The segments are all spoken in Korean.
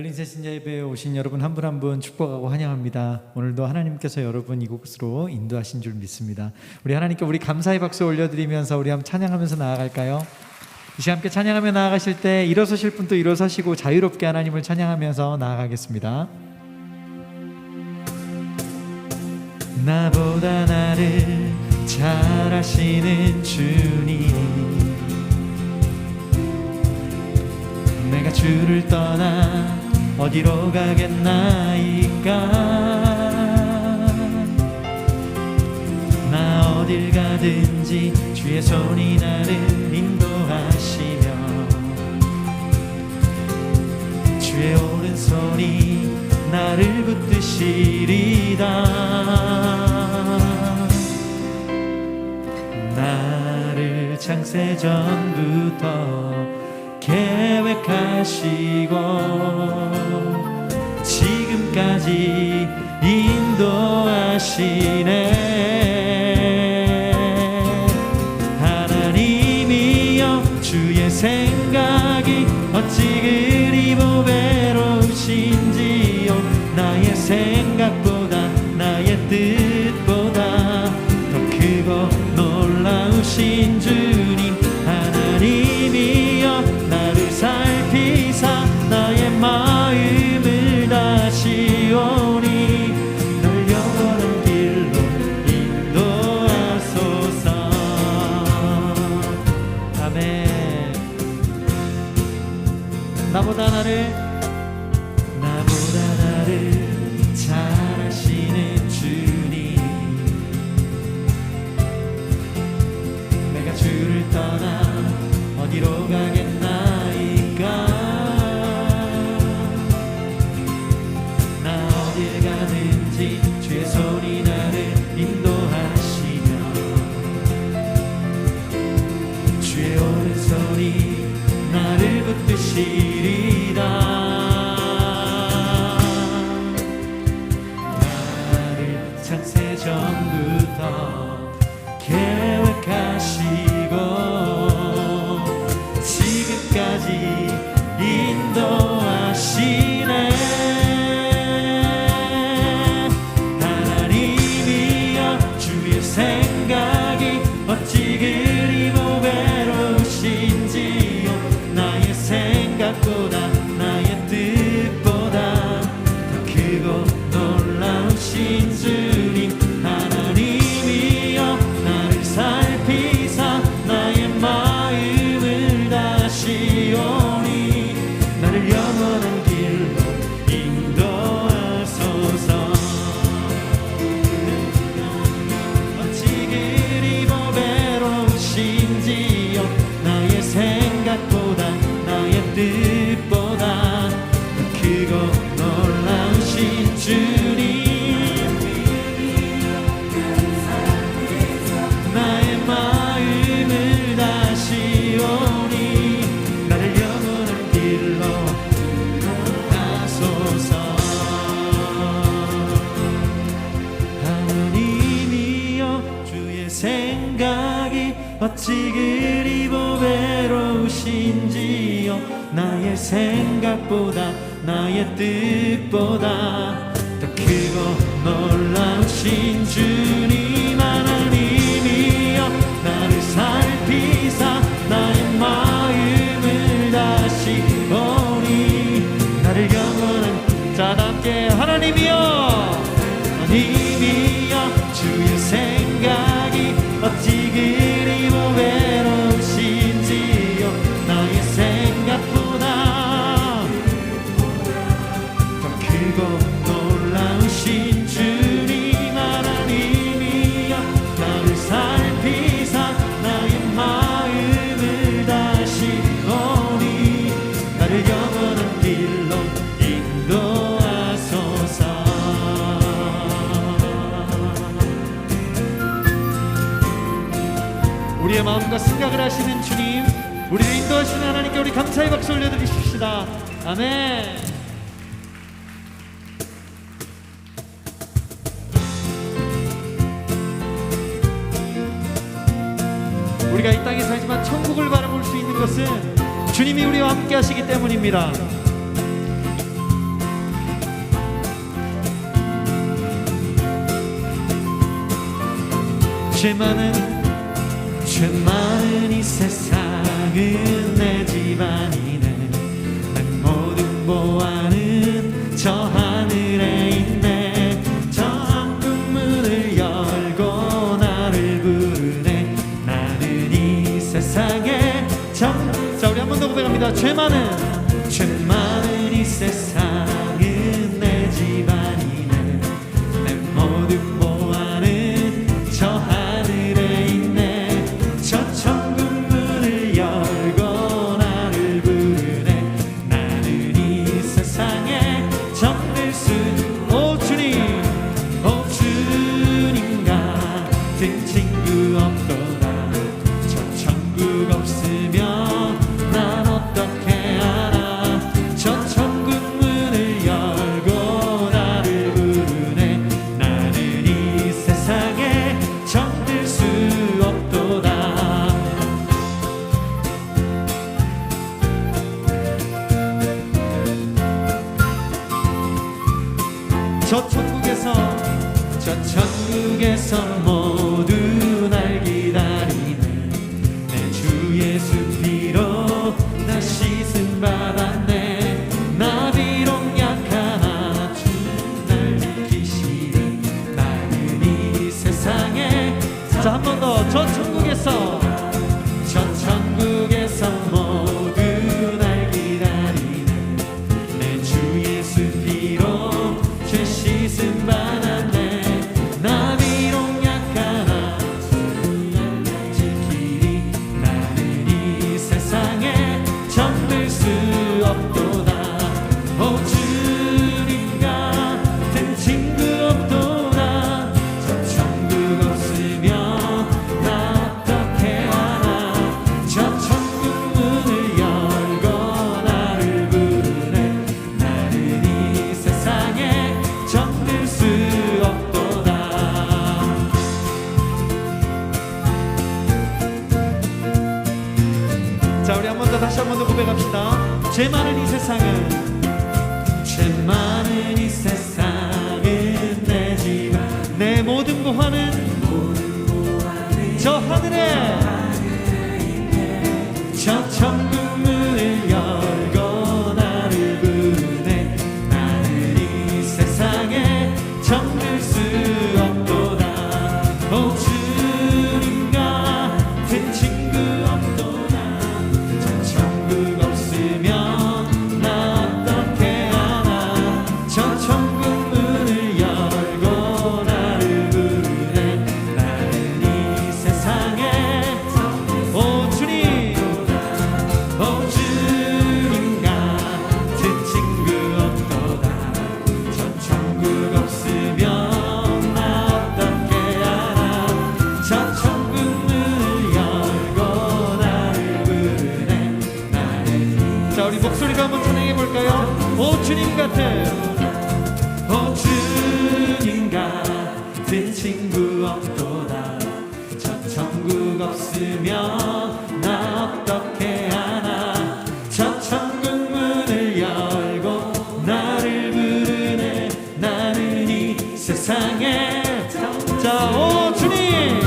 열린 새신자 예배에 오신 여러분 한 분 한 분 축복하고 환영합니다. 오늘도 하나님께서 여러분 이곳으로 인도하신 줄 믿습니다. 우리 하나님께 우리 감사의 박수 올려드리면서 우리 한번 찬양하면서 나아갈까요? 이 시간 함께 찬양하며 나아가실 때 일어서실 분도 일어서시고 자유롭게 하나님을 찬양하면서 나아가겠습니다. 나보다 나를 잘 아시는 주님, 내가 주를 떠나 어디로 가겠나이까. 나 어딜 가든지 주의 손이 나를 인도하시며 주의 오른손이 나를 붙드시리다. 나를 창세전부터 계획하시고 지금까지 인도하시네. 하나님이여 주의 생각이 어찌 그리 보배로우신지요. 나의 생각보다 나의 뜻보다 더 크고 놀라우신 주님. 하나님이여 나를 살피사 나의 마음을 다시오니 널 영원한 길로 인도하소서. 아멘. 나보다 나를 잘 아시는 주님, 내가 주를 떠나 어디로 가겠나이까. 나 어딜 가든지 주의 손이 나를 인도하시며 주의 오른손이 나를 붙드시리다. 나를 창세전부터 계획하시고 지금까지 인도하시네. 하나님이여 주의 생각이 어찌 그리 보배로우신지요. 나의 생각보다 나의 뜻보다 더 크고 놀라우신 주님. 하나님이여 나를 살피사 나의 마음을 다시오니 나를 영원한 길로 인도하소서. 어찌 그리 보배로우신지요. 나의 생각보다 나의 뜻보다 더 크고 놀라우신 주님. 나의 마음을 다시오니 나를 영원한 길로 가소서. 하나님이여 주의 생각이 어찌 그리 보배로우신지요. 나의 생각보다 나의 뜻보다 더 크고 놀라우신 주님. 하나님이여 나를 살피사 나의 마음을 다시오니 나를 영원한 자답게. 하나님이여 주의 생각이 어찌 그리 보배로우신지요. 나의 생각보다 더 크고 놀라우신 주님. 하나님이여 나를 살피사 나의 마음을 다시오니 나를 영원한 길로 인도하소서. 우리의 마음과 생각을 하시는 주님, 우리를 인도하시는 하나님께 우리 감사의 박수 올려드리십시다. 아멘. 우리가 이 땅에 살지만 천국을 바라볼 수 있는 것은 주님이 우리와 함께 하시기 때문입니다. 죄 많은 이 세상은 내 집안이네. 내 모든 보안은 저 하늘에 있네. 저 창문을 열고 나를 부르네. 나는 이 세상에 자, 우리 한 번 더 고백합니다. 죄 많은 이 세상은 내 집안이네. 내 모든 보안은 저 하늘에 있네. 저 천국 문을 열고 나를 부르네. 나는 이 세상에 잠들 수 오 주님 같은 친구 없도다. 저 천국 없으면 난 어떻게 알아. 저 천국 문을 열고 나를 부르네. 나는 이 세상에 잠들 수 없도다. 저 천국에서 모두 날 기다리네. 내 주 예수 피로 나 씻음 받았네. 나 비록 약하나 주 날 지키시니. 나는 이 세상에 자, 한 번 더. 저 천국에서 모두 날 기다리네. 내 주 예수 피로 죄 씻음 받았네. 나 비록 약하나 주 날 지키니. 나는 이 세상에 잠들 수 없도다. 오 주님 같은 친구 없도다. 저 천국 없으면 나 어떻게 알아. 저 천국 문을 열고 나를 부르네. 나는 이 세상에 잠들 수 없도다. 자, 우리 한 번 더 다시 한 번 더 고백합시다. 죄 많은 이 세상은 내 집안. 내 모든 보화는 저 하늘에. 저 천국 문을 열고 나를 부르네. 나는 이 세상에 잠들 수 없도다. 오 주님 같은 친구 없도다. 저 천국 없으면 나 어떻게 알아. 저 천국 문을 열고 나를 부르네. 나는 이 세상에 오 주님 같은 친구 없도다. 저 천국 없으면 나 어떻게 알아. 저 천국 문을 열고 나를 부르네. 나는 자, 우리 목소리가 한번 찬양해 볼까요? 오 주님 같은 친구 없도다. 저 천국 없으면 나 어떻게 아나. 저 천국 문을 열고 나를 부르네. 나는 이 세상에 자, 오 주님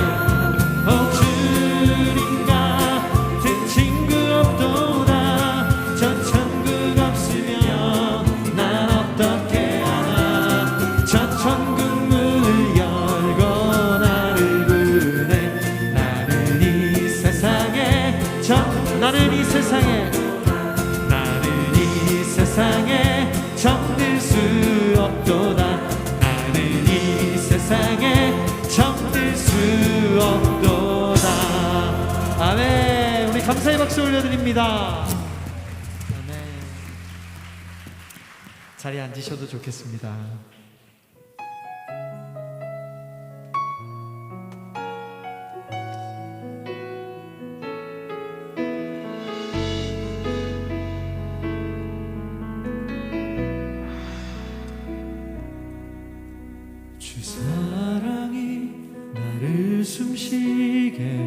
같은 친구 없도다. 저 천국 없으면 난 어떻게 아나. 저 천국 문을 열고 나를 부르네. 나는 이 세상에 잠들 수 없도다. 나는 이 세상에 잠들 수 없도다. 아멘. 우리 감사의 박수 올려드립니다. 아멘. 자리에 앉으셔도 좋겠습니다. 주 사랑이 나를 숨쉬게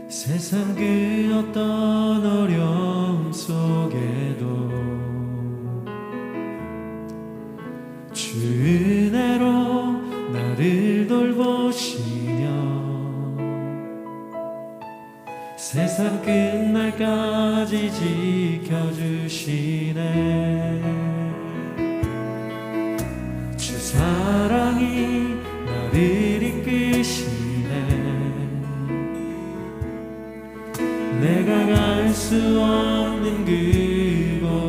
세상 그 어떤 어려움 속에도 주 은혜로 나를 세상 끝날까지 지켜주시네. 주 사랑이 나를 이끄시네. 내가 갈 수 없는 그곳으로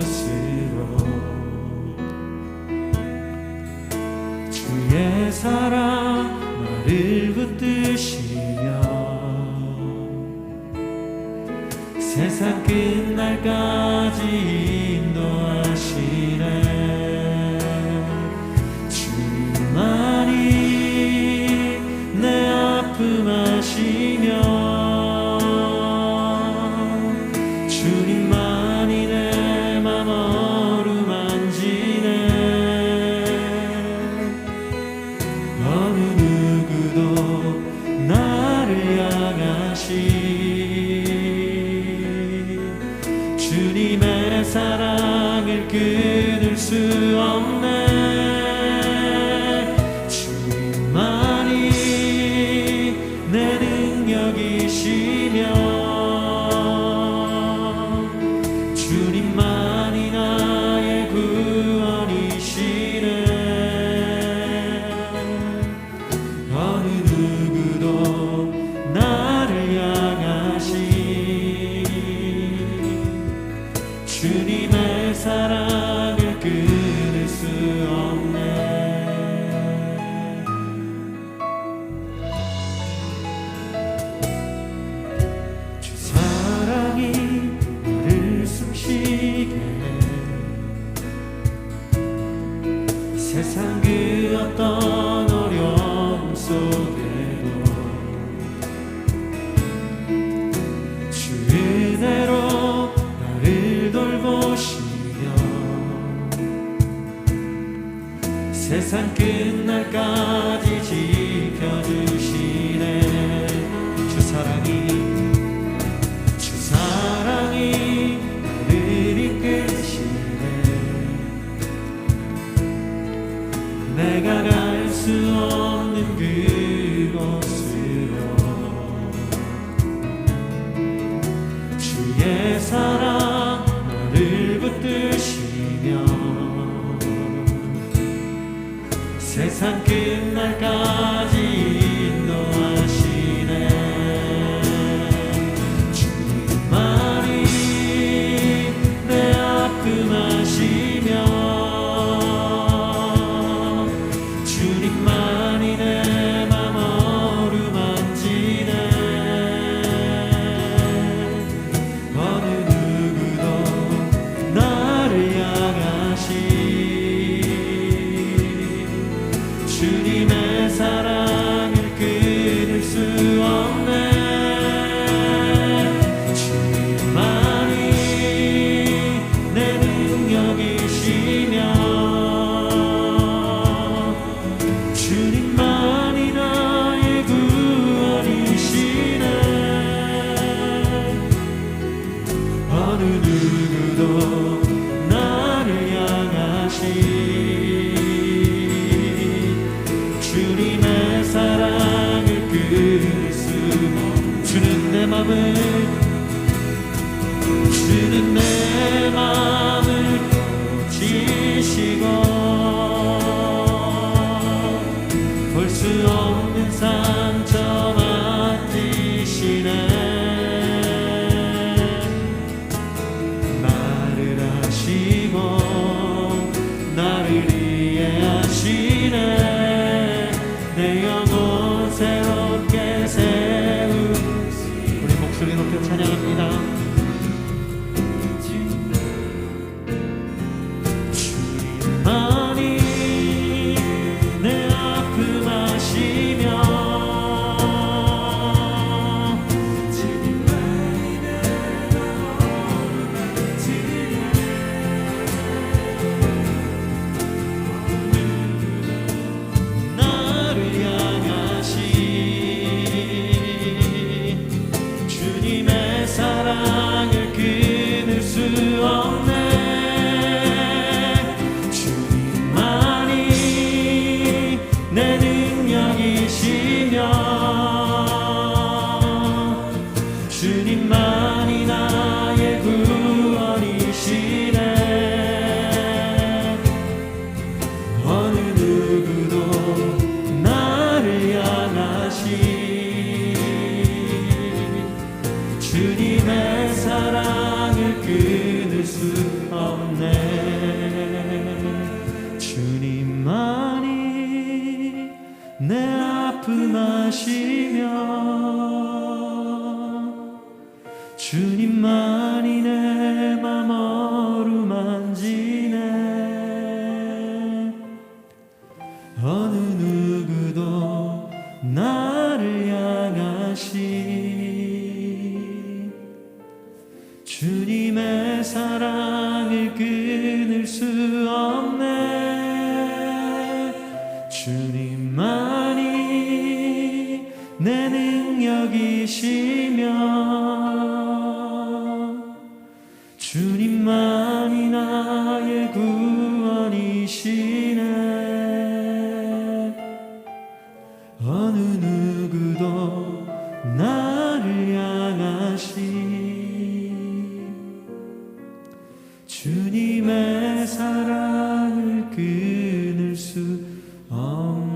주의 사랑 나를 붙드시며 세상 끝날까지 인도하시네. 주님만이 내 아픔 아시며 주님만이 내 맘 어루만지네. 어느 누구도 나를 향하시 주님의 사랑을 끊을 수 없네. 주님만이 내 능력이시며 주님만이 나의 구원이시네. 어느 누구도 나를 향하시 주님의 사랑을 끊을 수 없네. 주 사랑이 나를 숨쉬게 해. 세상 그 어떤 어려움 속에도 주 은혜로 나를 돌보시며 세상 끝날까지 지켜주시네. 주 사랑이 나를 이끄시네. 내가 갈 수 없는 그곳으로 주의 사랑 나를 붙드시며 세상 끝날까지 인도하시네. 주님만이 내 아픔 아시며 주님만이 내 맘 어루만지네. 어느 누구도 나를 향하시 주님의 사랑을 끊을 수 없네. 주님만이 내 능력이시며 주님만이 나의 구원이시네. 어느 누구도 나를 향하시 주님의 사랑을 끊을 수 없네. 주는 내 맘을 고치시고 볼 수 없는 상처 만지시네. 나를 아시고 나를 이해하시네. 내 영혼 새롭게 세우. 우리 목소리 높여 찬양합니다. 주님만이 내 아픔 아시며 주님만이 내가 어루만지네. 나를 향하시 주님의 사랑을 끊을 수 없네. 주님만이 내 능력이시며 주님만 내 아픔 아시며 주님만이 내 맘 어루만지네. 어느 누구도 나를 향하신 주님의 사랑을 끊을 수 없네. 주님만이 내 능력이시며 주님만이 나의 구원이시네. 어느 누구도 나를 향하신 주님의 사랑을 끊을 수 없네.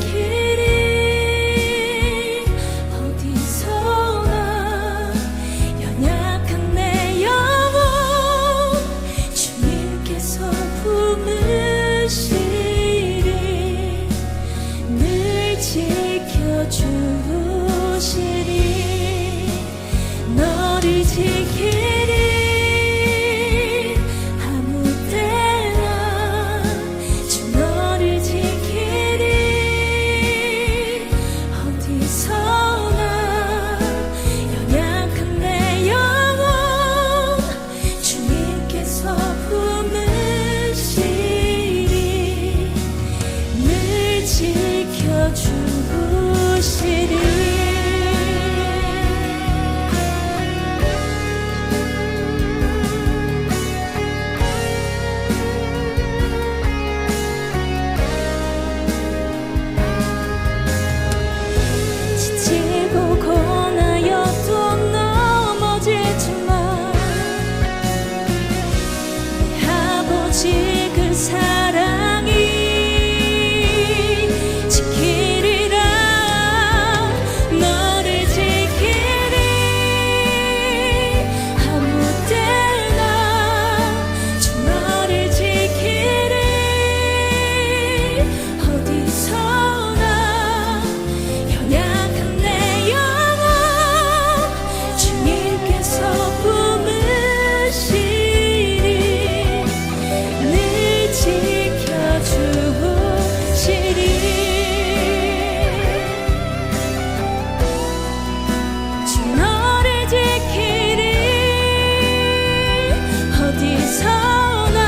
지키리 어디서나 연약한 내 영혼 주님께서 품으시리 늘 지켜주시리 너를 지키리 아무 때나 주 너를 지키리 어디서나 연약한 내 영혼 주님께서 품으시리 늘 지켜주시리 지치고 고나여도 넘어지지만 내 아버지 그 사랑이 지키리라 너를 지키리 아무 때나 주 너를 지키리 어디서나 연약한 내 영혼 주님께서 품으시리 늘 지켜주시리 주 너를 지키리 어디서나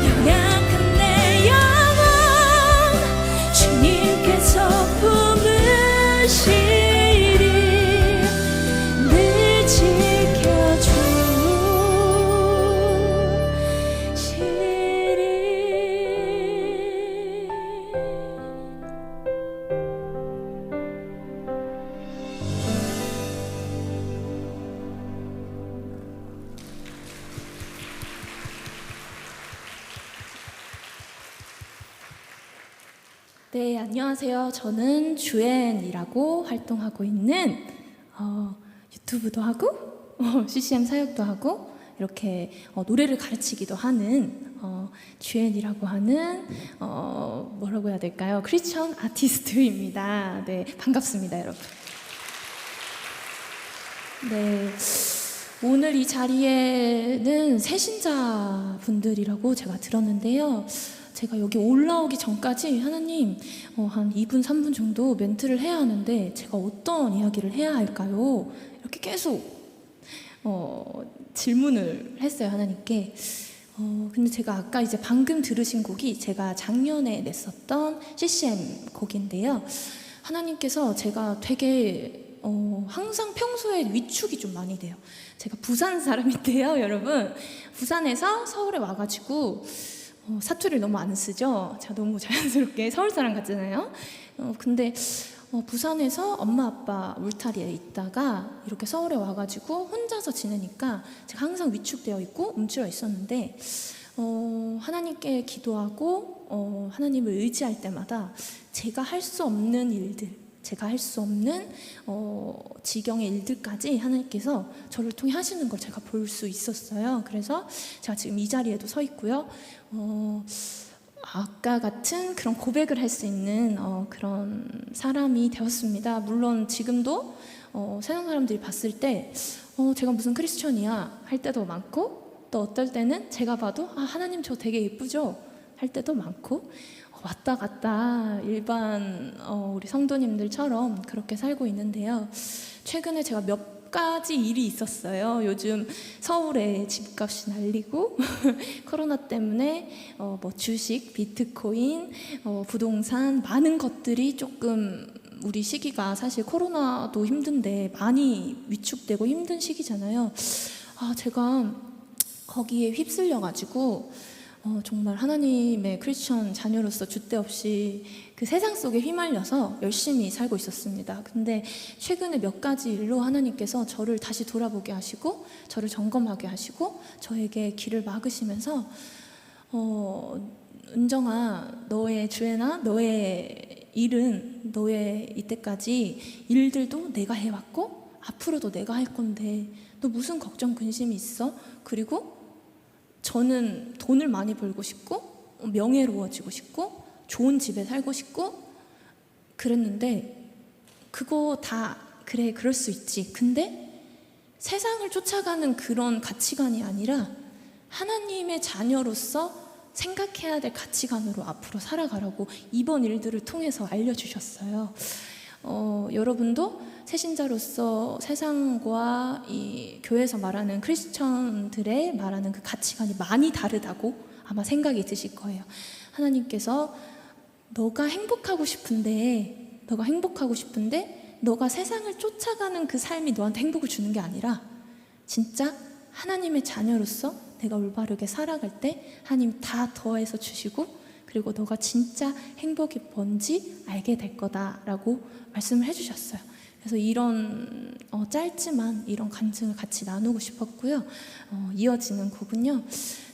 연약한 내 영혼 주님께서 품으시리 늘 네, 안녕하세요. 저는 주엔이라고 활동하고 있는 유튜브도 하고 CCM 사역도 하고 이렇게 노래를 가르치기도 하는 주엔이라고 하는 뭐라고 해야 될까요? 크리스천 아티스트입니다. 네, 반갑습니다, 여러분. 네, 오늘 이 자리에는 새신자 분들이라고 제가 들었는데요. 제가 여기 올라오기 전까지 하나님 한 2분, 3분 정도 멘트를 해야 하는데 제가 어떤 이야기를 해야 할까요? 이렇게 계속 질문을 했어요, 하나님께. 근데 제가 아까 이제 방금 들으신 곡이 제가 작년에 냈었던 CCM 곡인데요. 하나님께서 제가 되게 항상 평소에 위축이 좀 많이 돼요. 제가 부산 사람인데요, 여러분. 부산에서 서울에 와가지고 사투리를 너무 안 쓰죠. 제가 너무 자연스럽게 서울 사람 같잖아요. 근데 부산에서 엄마 아빠 울타리에 있다가 이렇게 서울에 와가지고 혼자서 지내니까 제가 항상 위축되어 있고 움츠러 있었는데 하나님께 기도하고 하나님을 의지할 때마다 제가 할 수 없는 일들, 제가 할 수 없는 지경의 일들까지 하나님께서 저를 통해 하시는 걸 제가 볼 수 있었어요. 그래서 제가 지금 이 자리에도 서 있고요. 아까 같은 그런 고백을 할 수 있는 그런 사람이 되었습니다. 물론 지금도 세상 사람들이 봤을 때 제가 무슨 크리스천이야 할 때도 많고, 또 어떨 때는 제가 봐도 하나님 저 되게 예쁘죠 할 때도 많고, 왔다 갔다 일반 우리 성도님들처럼 그렇게 살고 있는데요. 최근에 제가 몇 가지 일이 있었어요. 요즘 서울에 집값이 날리고 코로나 때문에 뭐 주식, 비트코인, 부동산 많은 것들이 조금, 우리 시기가 사실 코로나도 힘든데 많이 위축되고 힘든 시기잖아요. 제가 거기에 휩쓸려가지고 정말 하나님의 크리스천 자녀로서 줏대 없이 그 세상 속에 휘말려서 열심히 살고 있었습니다. 근데 최근에 몇 가지 일로 하나님께서 저를 다시 돌아보게 하시고 저를 점검하게 하시고 저에게 길을 막으시면서 은정아, 너의 주애나 너의 일은 너의 이때까지 일들도 내가 해왔고 앞으로도 내가 할 건데 너 무슨 걱정 근심이 있어? 그리고 저는 돈을 많이 벌고 싶고 명예로워지고 싶고 좋은 집에 살고 싶고 그랬는데 그거 다 그래 그럴 수 있지. 근데 세상을 쫓아가는 그런 가치관이 아니라 하나님의 자녀로서 생각해야 될 가치관으로 앞으로 살아가라고 이번 일들을 통해서 알려주셨어요. 여러분도 새신자로서 세상과 이 교회에서 말하는 크리스천들의 말하는 그 가치관이 많이 다르다고 아마 생각이 드실 거예요. 하나님께서 너가 행복하고 싶은데 너가 세상을 쫓아가는 그 삶이 너한테 행복을 주는 게 아니라 진짜 하나님의 자녀로서 내가 올바르게 살아갈 때 하나님 다 더해서 주시고 그리고 너가 진짜 행복이 뭔지 알게 될 거다라고 말씀을 해주셨어요. 그래서 이런 짧지만 이런 간증을 같이 나누고 싶었고요. 이어지는 곡은요.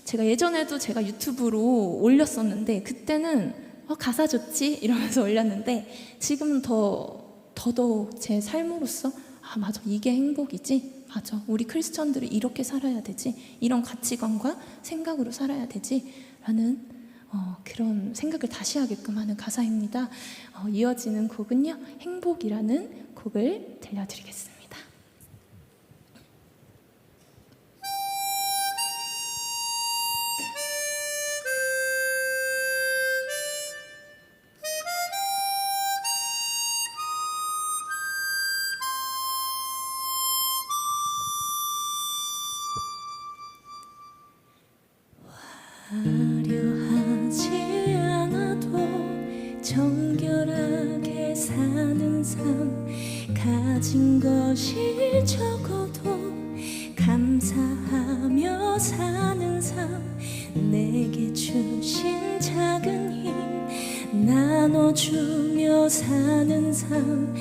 제가 예전에도 제가 유튜브로 올렸었는데 그때는 가사 좋지 이러면서 올렸는데 지금은 더더욱 제 삶으로서 맞아 이게 행복이지, 맞아 우리 크리스천들이 이렇게 살아야 되지, 이런 가치관과 생각으로 살아야 되지 라는 그런 생각을 다시 하게끔 하는 가사입니다. 이어지는 곡은요 행복이라는 곡을 들려드리겠습니다. 화려하지 않아도 정결하게 사는 삶, 가진 것이 적어도 감사하며 사는 삶, 내게 주신 작은 힘 나눠주며 사는 삶,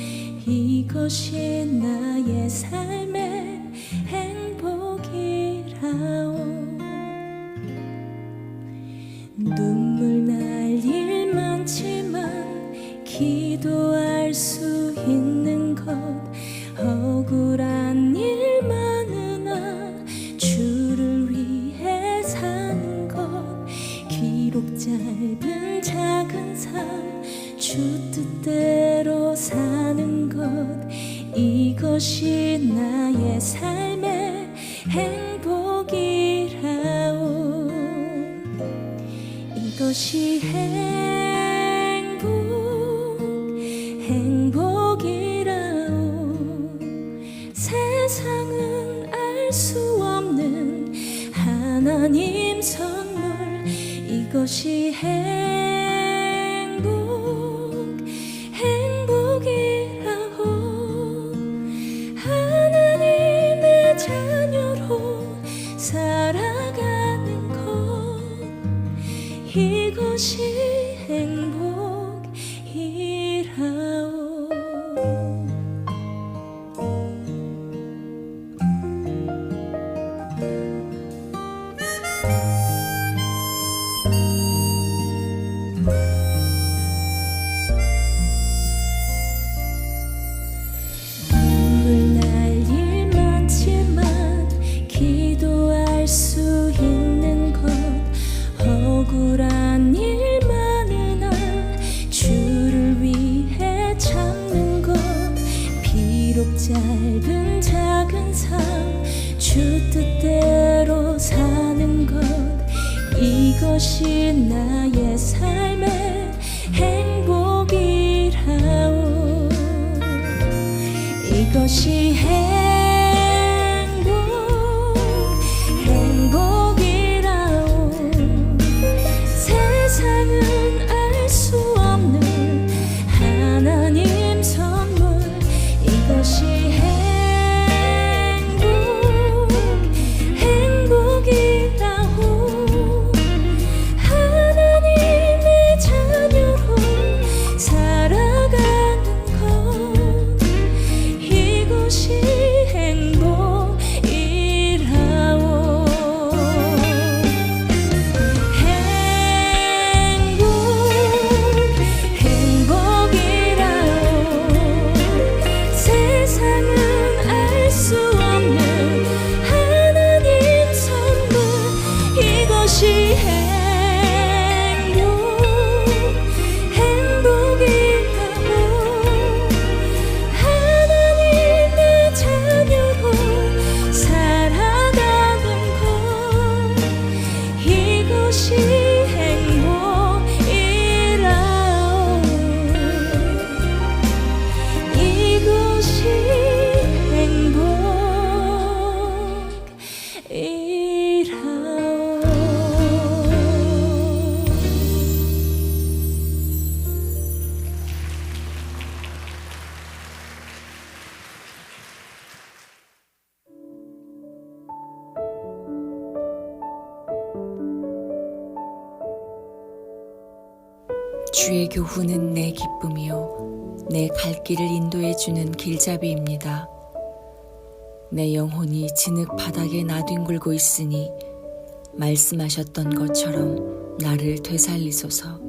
이것이 나의 삶의 행복이라오. 눈물 날 일 많지만 기도할 수 있는 것, 억울한 일 많으나 주를 위해 사는 것, 비록 짧은 작은 삶 주 뜻대로 사는 것, 이것이 나의 삶의 행복이라오. 이것이 행복이라오. 세상은 알 수 없는 하나님 선물, 이것이 행복이라오. 하나님의 자녀로 살아가는 것, 이것이 행복이라오. 눈물 날 일 많지만 기도할 수 있는 것, 억울한 일 많으나 주를 위해 참는 것, 비록 짧은 작은 삶 주 뜻대로 사는 것, 이것이 나의 삶의 행복이라오. 이것이 행복이라오. 세상은 알 수 없는 하나님 선물, 이것이 행복이라오. 하나님의 자녀로 살아가는 것, 이것이 주의 교훈은 내 기쁨이요 내 갈 길을 인도해 주는 길잡이입니다. 내 영혼이 진흙 바닥에 나뒹굴고 있으니 말씀하셨던 것처럼 나를 되살리소서.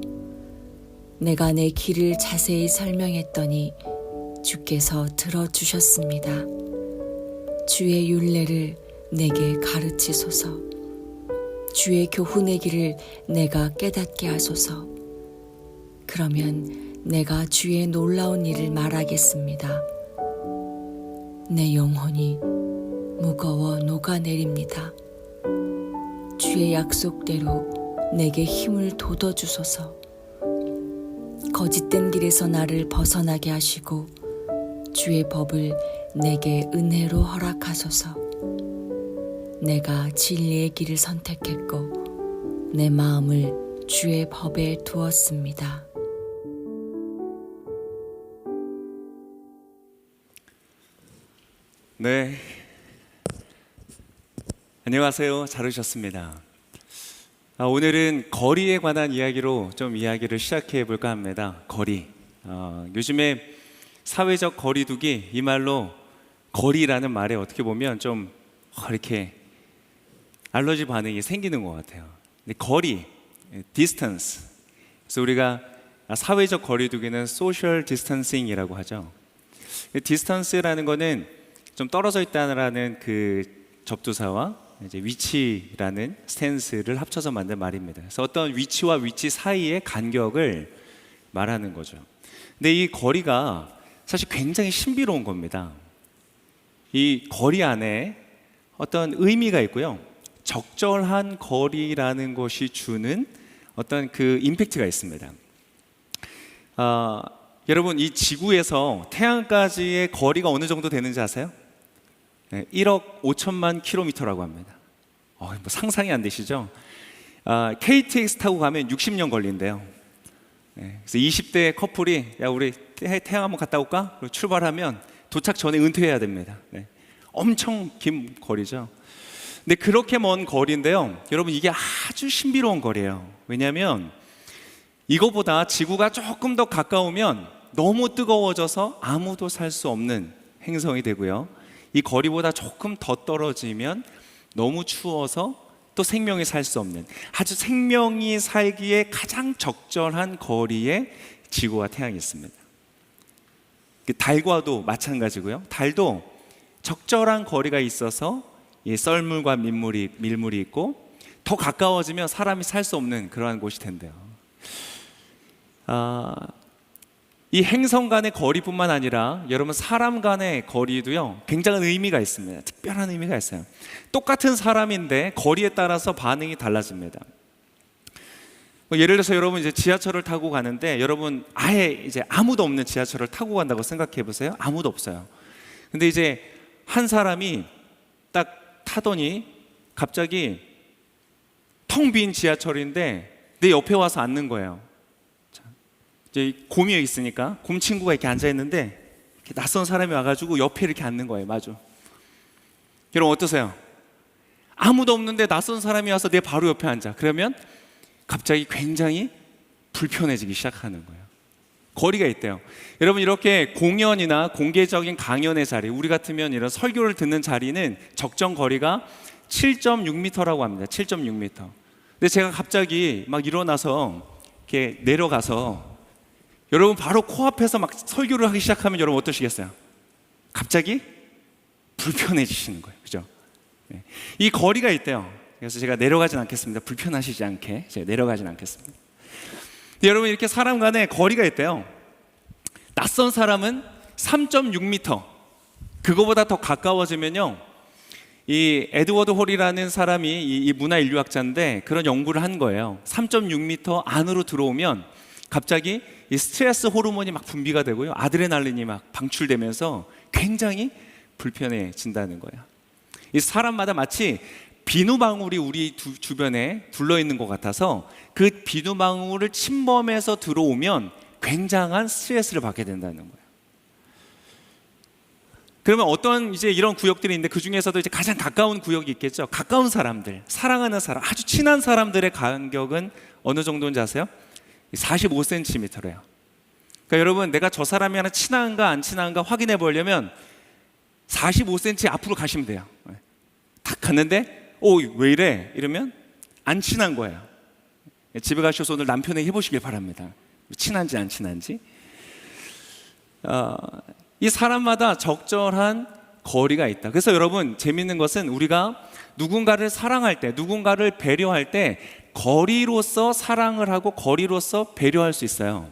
내가 내 길을 자세히 설명했더니 주께서 들어주셨습니다. 주의 율례를 내게 가르치소서. 주의 교훈의 길을 내가 깨닫게 하소서. 그러면 내가 주의 놀라운 일을 말하겠습니다. 내 영혼이 무거워 녹아내립니다. 주의 약속대로 내게 힘을 돋워주소서. 거짓된 길에서 나를 벗어나게 하시고 주의 법을 내게 은혜로 허락하소서. 내가 진리의 길을 선택했고 내 마음을 주의 법에 두었습니다. 네, 안녕하세요. 잘 오셨습니다. 오늘은 거리에 관한 이야기로 좀 이야기를 시작해 볼까 합니다. 거리. 요즘에 사회적 거리두기, 이 말로 거리라는 말에 어떻게 보면 좀 이렇게 알러지 반응이 생기는 것 같아요. 근데 거리, distance. 그래서 우리가 사회적 거리두기는 social distancing이라고 하죠. distance라는 거는 좀 떨어져 있다는 그 접두사와 이제 위치라는 스탠스를 합쳐서 만든 말입니다. 그래서 어떤 위치와 위치 사이의 간격을 말하는 거죠. 근데 이 거리가 사실 굉장히 신비로운 겁니다. 이 거리 안에 어떤 의미가 있고요. 적절한 거리라는 것이 주는 어떤 그 임팩트가 있습니다. 여러분, 이 지구에서 태양까지의 거리가 어느 정도 되는지 아세요? 1억 5천만 킬로미터라고 합니다. 뭐 상상이 안 되시죠? KTX 타고 가면 60년 걸린대요. 그래서 20대 커플이 야 우리 태양 한번 갔다 올까? 그리고 출발하면 도착 전에 은퇴해야 됩니다. 엄청 긴 거리죠. 근데 그렇게 먼 거리인데요, 여러분 이게 아주 신비로운 거리예요. 왜냐하면 이거보다 지구가 조금 더 가까우면 너무 뜨거워져서 아무도 살 수 없는 행성이 되고요, 이 거리보다 조금 더 떨어지면 너무 추워서 또 생명이 살 수 없는, 아주 생명이 살기에 가장 적절한 거리에 지구와 태양이 있습니다. 달과도 마찬가지고요. 달도 적절한 거리가 있어서 썰물과 밀물이 있고 더 가까워지면 사람이 살 수 없는 그러한 곳이 된대요. 이 행성 간의 거리뿐만 아니라 여러분 사람 간의 거리도요 굉장한 의미가 있습니다. 특별한 의미가 있어요. 똑같은 사람인데 거리에 따라서 반응이 달라집니다. 예를 들어서 여러분 이제 지하철을 타고 가는데, 여러분 아예 이제 아무도 없는 지하철을 타고 간다고 생각해 보세요. 아무도 없어요. 근데 이제 한 사람이 딱 타더니 갑자기 텅 빈 지하철인데 내 옆에 와서 앉는 거예요. 이제 곰이 있으니까 곰 친구가 이렇게 앉아 있는데 이렇게 낯선 사람이 와가지고 옆에 이렇게 앉는 거예요. 마주. 여러분 어떠세요? 아무도 없는데 낯선 사람이 와서 내 바로 옆에 앉아. 그러면 갑자기 굉장히 불편해지기 시작하는 거예요. 거리가 있대요. 여러분 이렇게 공연이나 공개적인 강연의 자리, 우리 같으면 이런 설교를 듣는 자리는 적정 거리가 7.6m라고 합니다. 7.6m. 근데 제가 갑자기 막 일어나서 이렇게 내려가서 여러분 바로 코앞에서 막 설교를 하기 시작하면 여러분 어떠시겠어요? 갑자기 불편해지시는 거예요. 그죠? 이 거리가 있대요. 그래서 제가 내려가진 않겠습니다. 불편하시지 않게 제가 내려가진 않겠습니다. 여러분 이렇게 사람 간에 거리가 있대요. 낯선 사람은 3.6m, 그거보다 더 가까워지면요, 이 에드워드 홀이라는 사람이 이 문화인류학자인데 그런 연구를 한 거예요. 3.6m 안으로 들어오면 갑자기 이 스트레스 호르몬이 막 분비가 되고요, 아드레날린이 막 방출되면서 굉장히 불편해진다는 거예요. 이 사람마다 마치 비누방울이 우리 주변에 둘러있는 것 같아서 그 비누방울을 침범해서 들어오면 굉장한 스트레스를 받게 된다는 거예요. 그러면 어떤 이제 이런 구역들이 있는데 그 중에서도 이제 가장 가까운 구역이 있겠죠. 가까운 사람들, 사랑하는 사람, 아주 친한 사람들의 간격은 어느 정도인지 아세요? 45cm래요. 그러니까 여러분, 내가 저 사람이랑 친한가 안 친한가 확인해 보려면 45cm 앞으로 가시면 돼요. 딱 갔는데 왜 이래? 이러면 안 친한 거예요. 집에 가셔서 오늘 남편에게 해보시길 바랍니다. 친한지 안 친한지. 이 사람마다 적절한 거리가 있다. 그래서 여러분, 재밌는 것은 우리가 누군가를 사랑할 때, 누군가를 배려할 때 거리로서 사랑을 하고 거리로서 배려할 수 있어요.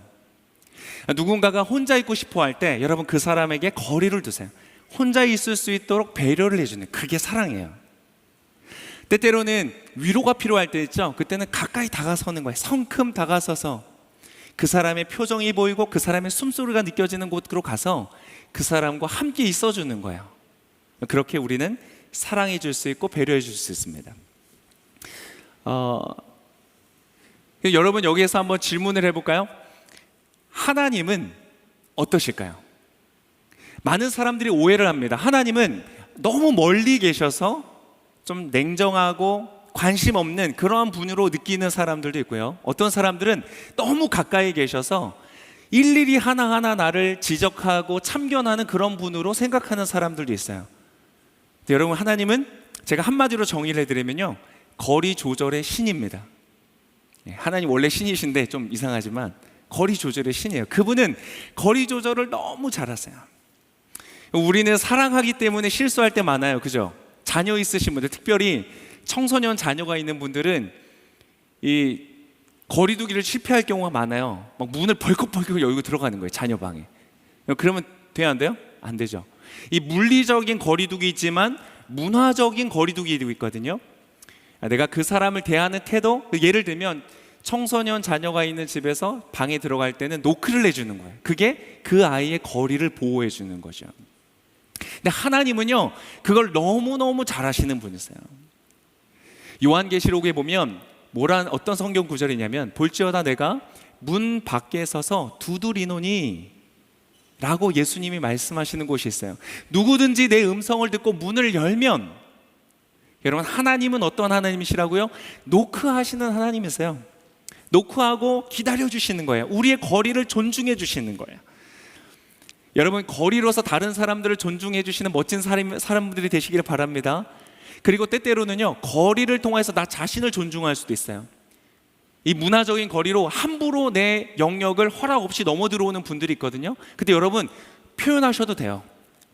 누군가가 혼자 있고 싶어 할 때 여러분, 그 사람에게 거리를 두세요. 혼자 있을 수 있도록 배려를 해주는, 그게 사랑이에요. 때때로는 위로가 필요할 때 있죠. 그때는 가까이 다가서는 거예요. 성큼 다가서서 그 사람의 표정이 보이고 그 사람의 숨소리가 느껴지는 곳으로 가서 그 사람과 함께 있어주는 거예요. 그렇게 우리는 사랑해 줄 수 있고 배려해 줄 수 있습니다. 여러분, 여기에서 한번 질문을 해볼까요? 하나님은 어떠실까요? 많은 사람들이 오해를 합니다. 하나님은 너무 멀리 계셔서 좀 냉정하고 관심 없는 그러한 분으로 느끼는 사람들도 있고요. 어떤 사람들은 너무 가까이 계셔서 일일이 하나하나 나를 지적하고 참견하는 그런 분으로 생각하는 사람들도 있어요. 근데 여러분, 하나님은 제가 한마디로 정의를 해드리면요, 거리 조절의 신입니다. 하나님 원래 신이신데 좀 이상하지만 거리 조절의 신이에요. 그분은 거리 조절을 너무 잘하세요. 우리는 사랑하기 때문에 실수할 때 많아요. 그죠? 자녀 있으신 분들, 특별히 청소년 자녀가 있는 분들은 이 거리두기를 실패할 경우가 많아요. 막 문을 벌컥벌컥 열고 들어가는 거예요, 자녀 방에. 그러면 돼요, 안 돼요? 안 되죠. 이 물리적인 거리두기 있지만 문화적인 거리두기도 있거든요. 내가 그 사람을 대하는 태도, 예를 들면 청소년 자녀가 있는 집에서 방에 들어갈 때는 노크를 해주는 거예요. 그게 그 아이의 거리를 보호해 주는 거죠. 근데 하나님은요, 그걸 너무너무 잘하시는 분이세요. 요한계시록에 보면 어떤 성경 구절이냐면, 볼지어다 내가 문 밖에 서서 두드리노니 라고 예수님이 말씀하시는 곳이 있어요. 누구든지 내 음성을 듣고 문을 열면, 여러분, 하나님은 어떤 하나님이시라고요? 노크하시는 하나님이세요. 노크하고 기다려주시는 거예요. 우리의 거리를 존중해 주시는 거예요. 여러분, 거리로서 다른 사람들을 존중해 주시는 멋진 사람들이 되시기를 바랍니다. 그리고 때때로는요, 거리를 통해서 나 자신을 존중할 수도 있어요. 이 문화적인 거리로 함부로 내 영역을 허락 없이 넘어 들어오는 분들이 있거든요. 근데 여러분, 표현하셔도 돼요.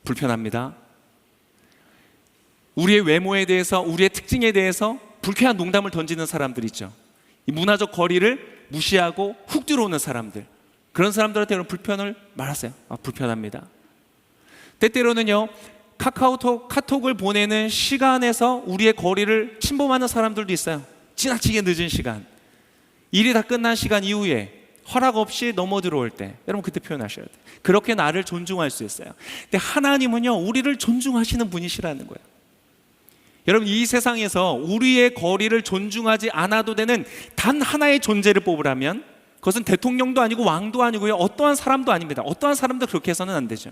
불편합니다. 우리의 외모에 대해서, 우리의 특징에 대해서 불쾌한 농담을 던지는 사람들 있죠. 이 문화적 거리를 무시하고 훅 들어오는 사람들, 그런 사람들한테 여러분 불편을 말하세요. 불편합니다. 때때로는요, 카톡을 보내는 시간에서 우리의 거리를 침범하는 사람들도 있어요. 지나치게 늦은 시간, 일이 다 끝난 시간 이후에 허락 없이 넘어 들어올 때, 여러분 그때 표현하셔야 돼요. 그렇게 나를 존중할 수 있어요. 근데 하나님은요, 우리를 존중하시는 분이시라는 거예요. 여러분, 이 세상에서 우리의 거리를 존중하지 않아도 되는 단 하나의 존재를 뽑으라면 그것은 대통령도 아니고 왕도 아니고요, 어떠한 사람도 아닙니다. 어떠한 사람도 그렇게 해서는 안 되죠.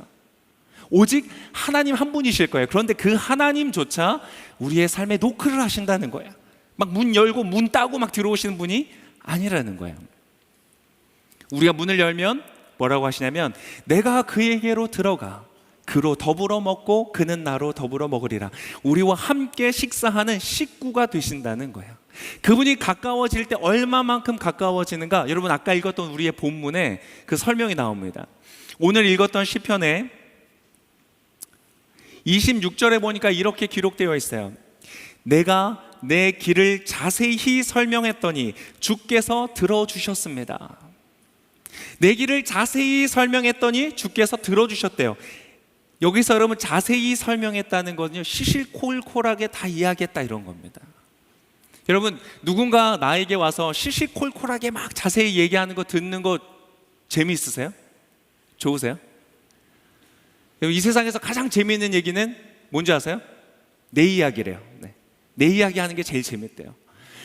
오직 하나님 한 분이실 거예요. 그런데 그 하나님조차 우리의 삶에 노크를 하신다는 거예요. 막 문 열고 문 따고 막 들어오시는 분이 아니라는 거예요. 우리가 문을 열면 뭐라고 하시냐면, 내가 그에게로 들어가 그로 더불어 먹고 그는 나로 더불어 먹으리라. 우리와 함께 식사하는 식구가 되신다는 거예요. 그분이 가까워질 때 얼마만큼 가까워지는가, 여러분 아까 읽었던 우리의 본문에 그 설명이 나옵니다. 오늘 읽었던 시편에 26절에 보니까 이렇게 기록되어 있어요. 내가 내 길을 자세히 설명했더니 주께서 들어주셨습니다. 내 길을 자세히 설명했더니 주께서 들어주셨대요. 여기서 여러분, 자세히 설명했다는 거는요, 시시콜콜하게 다 이야기했다 이런 겁니다. 여러분, 누군가 나에게 와서 시시콜콜하게 막 자세히 얘기하는 거 듣는 거 재미있으세요? 좋으세요? 이 세상에서 가장 재미있는 얘기는 뭔지 아세요? 내 이야기래요. 내 이야기 하는 게 제일 재밌대요.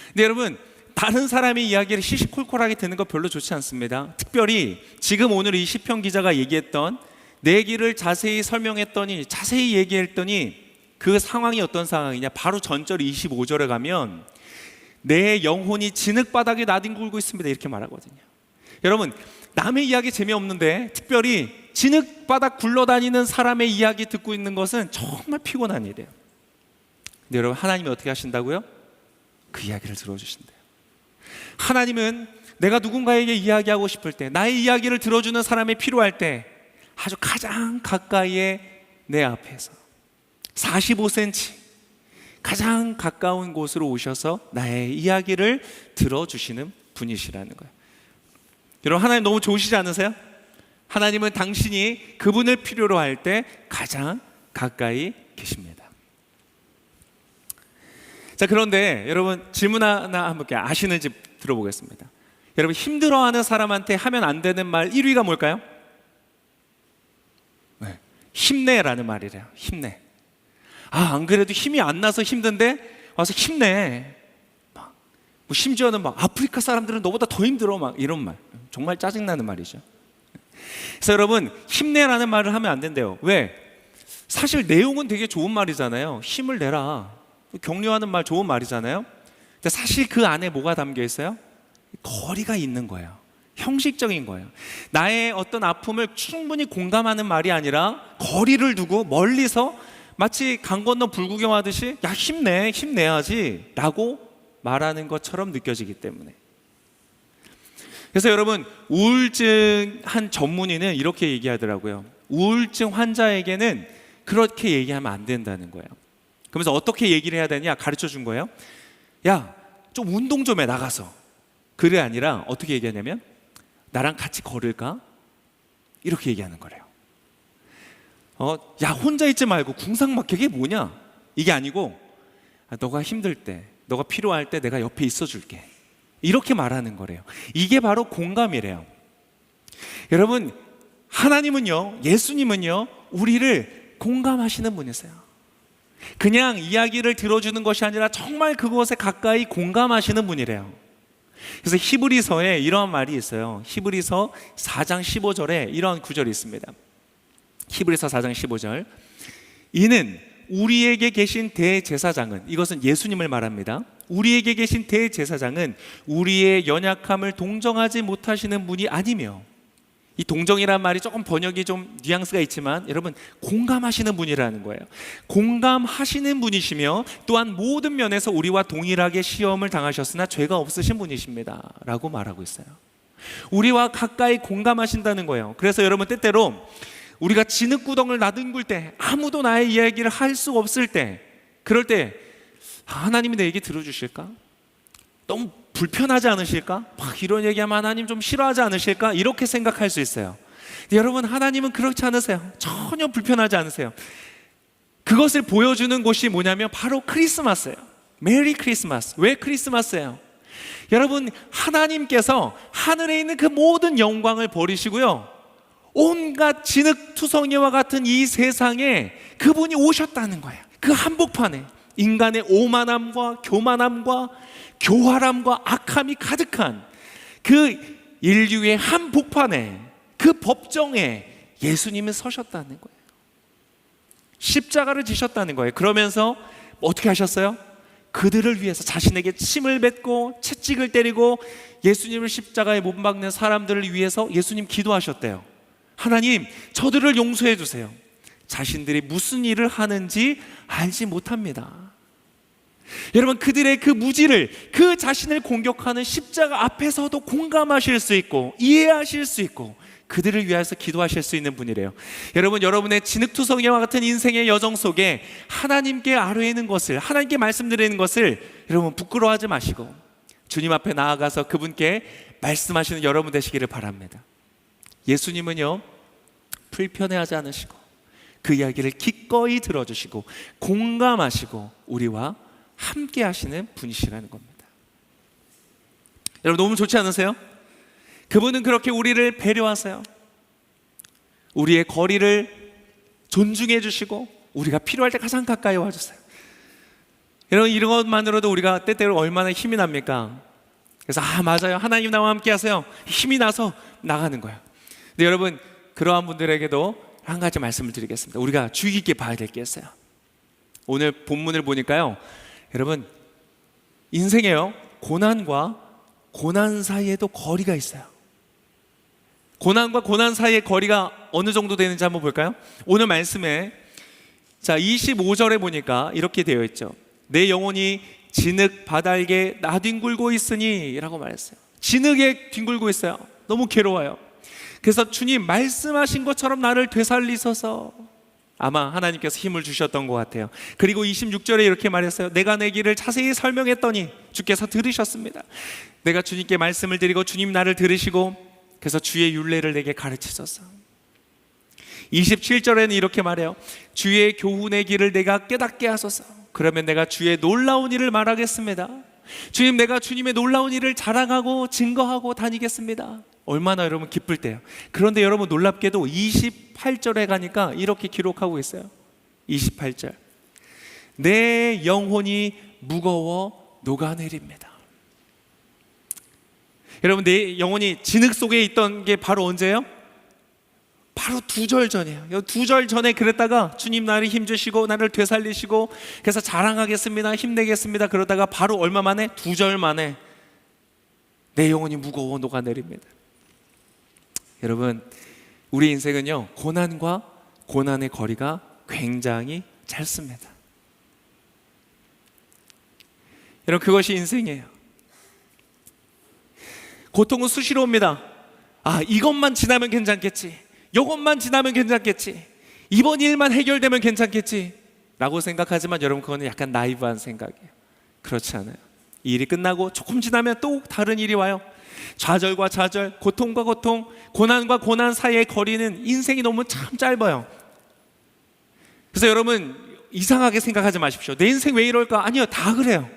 근데 여러분, 다른 사람의 이야기를 시시콜콜하게 듣는 거 별로 좋지 않습니다. 특별히 지금 오늘 이 시편 기자가 얘기했던 내 길을 자세히 설명했더니, 자세히 얘기했더니 그 상황이 어떤 상황이냐, 바로 전절 25절에 가면 내 영혼이 진흙바닥에 나뒹굴고 있습니다 이렇게 말하거든요. 여러분, 남의 이야기 재미없는데 특별히 진흙바닥 굴러다니는 사람의 이야기 듣고 있는 것은 정말 피곤한 일이에요. 근데 여러분, 하나님이 어떻게 하신다고요? 그 이야기를 들어주신대요. 하나님은 내가 누군가에게 이야기하고 싶을 때, 나의 이야기를 들어주는 사람이 필요할 때 아주 가장 가까이에 내 앞에서 45cm 가장 가까운 곳으로 오셔서 나의 이야기를 들어주시는 분이시라는 거예요. 여러분, 하나님 너무 좋으시지 않으세요? 하나님은 당신이 그분을 필요로 할 때 가장 가까이 계십니다. 자, 그런데 여러분, 질문 하나 한번 아시는지 들어보겠습니다. 여러분, 힘들어하는 사람한테 하면 안 되는 말 1위가 뭘까요? 네, 힘내라는 말이래요. 힘내. 안 그래도 힘이 안 나서 힘든데 와서 힘내. 뭐 심지어는 아프리카 사람들은 너보다 더 힘들어, 이런 말. 정말 짜증나는 말이죠. 그래서 여러분, 힘내라는 말을 하면 안 된대요. 왜? 사실 내용은 되게 좋은 말이잖아요. 힘을 내라, 격려하는 말 좋은 말이잖아요. 근데 사실 그 안에 뭐가 담겨 있어요? 거리가 있는 거예요. 형식적인 거예요. 나의 어떤 아픔을 충분히 공감하는 말이 아니라 거리를 두고 멀리서 마치 강 건너 불구경하듯이 야, 힘내, 힘내야지 라고 말하는 것처럼 느껴지기 때문에. 그래서 여러분, 우울증 한 전문의는 이렇게 얘기하더라고요. 우울증 환자에게는 그렇게 얘기하면 안 된다는 거예요. 그러면서 어떻게 얘기를 해야 되냐 가르쳐 준 거예요. 야, 좀 운동 좀 해, 나가서. 그게 아니라 어떻게 얘기하냐면 나랑 같이 걸을까? 이렇게 얘기하는 거래요. 야, 혼자 있지 말고 궁상맞게 뭐냐? 이게 아니고 너가 힘들 때, 너가 필요할 때 내가 옆에 있어 줄게. 이렇게 말하는 거래요. 이게 바로 공감이래요. 여러분, 하나님은요, 예수님은요, 우리를 공감하시는 분이세요. 그냥 이야기를 들어주는 것이 아니라 정말 그것에 가까이 공감하시는 분이래요. 그래서 히브리서에 이러한 말이 있어요. 히브리서 4장 15절에 이러한 구절이 있습니다. 히브리서 4장 15절. 이는 우리에게 계신 대제사장은, 이것은 예수님을 말합니다. 우리에게 계신 대제사장은 우리의 연약함을 동정하지 못하시는 분이 아니며, 이 동정이란 말이 조금 번역이 좀 뉘앙스가 있지만 여러분, 공감하시는 분이라는 거예요. 공감하시는 분이시며 또한 모든 면에서 우리와 동일하게 시험을 당하셨으나 죄가 없으신 분이십니다 라고 말하고 있어요. 우리와 가까이 공감하신다는 거예요. 그래서 여러분, 때때로 우리가 진흙구덩을 나뒹굴 때, 아무도 나의 이야기를 할 수 없을 때, 그럴 때 하나님이 내 얘기 들어주실까? 너무 불편하지 않으실까? 막 이런 얘기하면 하나님 좀 싫어하지 않으실까? 이렇게 생각할 수 있어요. 근데 여러분, 하나님은 그렇지 않으세요. 전혀 불편하지 않으세요. 그것을 보여주는 곳이 뭐냐면 바로 크리스마스예요. 메리 크리스마스. 왜 크리스마스예요? 여러분, 하나님께서 하늘에 있는 그 모든 영광을 버리시고요, 온갖 진흙투성이와 같은 이 세상에 그분이 오셨다는 거예요. 그 한복판에 인간의 오만함과 교만함과 교활함과 악함이 가득한 그 인류의 한복판에, 그 법정에 예수님이 서셨다는 거예요. 십자가를 지셨다는 거예요. 그러면서 어떻게 하셨어요? 그들을 위해서 자신에게 침을 뱉고 채찍을 때리고 예수님을 십자가에 못 박는 사람들을 위해서 예수님 기도하셨대요. 하나님, 저들을 용서해 주세요. 자신들이 무슨 일을 하는지 알지 못합니다. 여러분, 그들의 그 무지를, 그 자신을 공격하는 십자가 앞에서도 공감하실 수 있고 이해하실 수 있고 그들을 위해서 기도하실 수 있는 분이래요. 여러분, 여러분의 진흙투성이와 같은 인생의 여정 속에 하나님께 아뢰는 것을, 하나님께 말씀드리는 것을 여러분 부끄러워하지 마시고 주님 앞에 나아가서 그분께 말씀하시는 여러분 되시기를 바랍니다. 예수님은요, 불편해하지 않으시고 그 이야기를 기꺼이 들어주시고 공감하시고 우리와 함께 하시는 분이시라는 겁니다. 여러분, 너무 좋지 않으세요? 그분은 그렇게 우리를 배려하세요. 우리의 거리를 존중해 주시고 우리가 필요할 때 가장 가까이 와주세요. 여러분, 이런 것만으로도 우리가 때때로 얼마나 힘이 납니까? 그래서 맞아요, 하나님 나와 함께 하세요, 힘이 나서 나가는 거예요. 근데 여러분, 그러한 분들에게도 한 가지 말씀을 드리겠습니다. 우리가 주의 깊게 봐야 될 게 있어요. 오늘 본문을 보니까요, 여러분, 인생에요, 고난과 고난 사이에도 거리가 있어요. 고난과 고난 사이의 거리가 어느 정도 되는지 한번 볼까요? 오늘 말씀에 자 25절에 보니까 이렇게 되어 있죠. 내 영혼이 진흙 바닥에 나뒹굴고 있으니 라고 말했어요. 진흙에 뒹굴고 있어요. 너무 괴로워요. 그래서 주님 말씀하신 것처럼 나를 되살리소서. 아마 하나님께서 힘을 주셨던 것 같아요. 그리고 26절에 이렇게 말했어요. 내가 내 길을 자세히 설명했더니 주께서 들으셨습니다. 내가 주님께 말씀을 드리고 주님 나를 들으시고 그래서 주의 율례를 내게 가르치소서. 27절에는 이렇게 말해요. 주의 교훈의 길을 내가 깨닫게 하소서. 그러면 내가 주의 놀라운 일을 말하겠습니다. 주님, 내가 주님의 놀라운 일을 자랑하고 증거하고 다니겠습니다. 얼마나 여러분 기쁠 때요. 그런데 여러분 놀랍게도 28절에 가니까 이렇게 기록하고 있어요. 28절. 내 영혼이 무거워 녹아내립니다. 여러분, 내 영혼이 진흙 속에 있던 게 바로 언제예요? 바로 2절 전이에요. 2절 전에 그랬다가 주님 나를 힘주시고 나를 되살리시고 그래서 자랑하겠습니다, 힘내겠습니다. 그러다가 바로 얼마 만에? 2절 만에 내 영혼이 무거워 녹아내립니다. 여러분, 우리 인생은요 고난과 고난의 거리가 굉장히 짧습니다. 여러분, 그것이 인생이에요. 고통은 수시로 옵니다. 아, 이것만 지나면 괜찮겠지, 이것만 지나면 괜찮겠지, 이번 일만 해결되면 괜찮겠지 라고 생각하지만 여러분, 그거는 약간 나이브한 생각이에요. 그렇지 않아요. 이 일이 끝나고 조금 지나면 또 다른 일이 와요. 좌절과 좌절, 고통과 고통, 고난과 고난 사이의 거리는 인생이 너무 참 짧아요. 그래서 여러분 이상하게 생각하지 마십시오. 내 인생 왜 이럴까? 아니요, 다 그래요.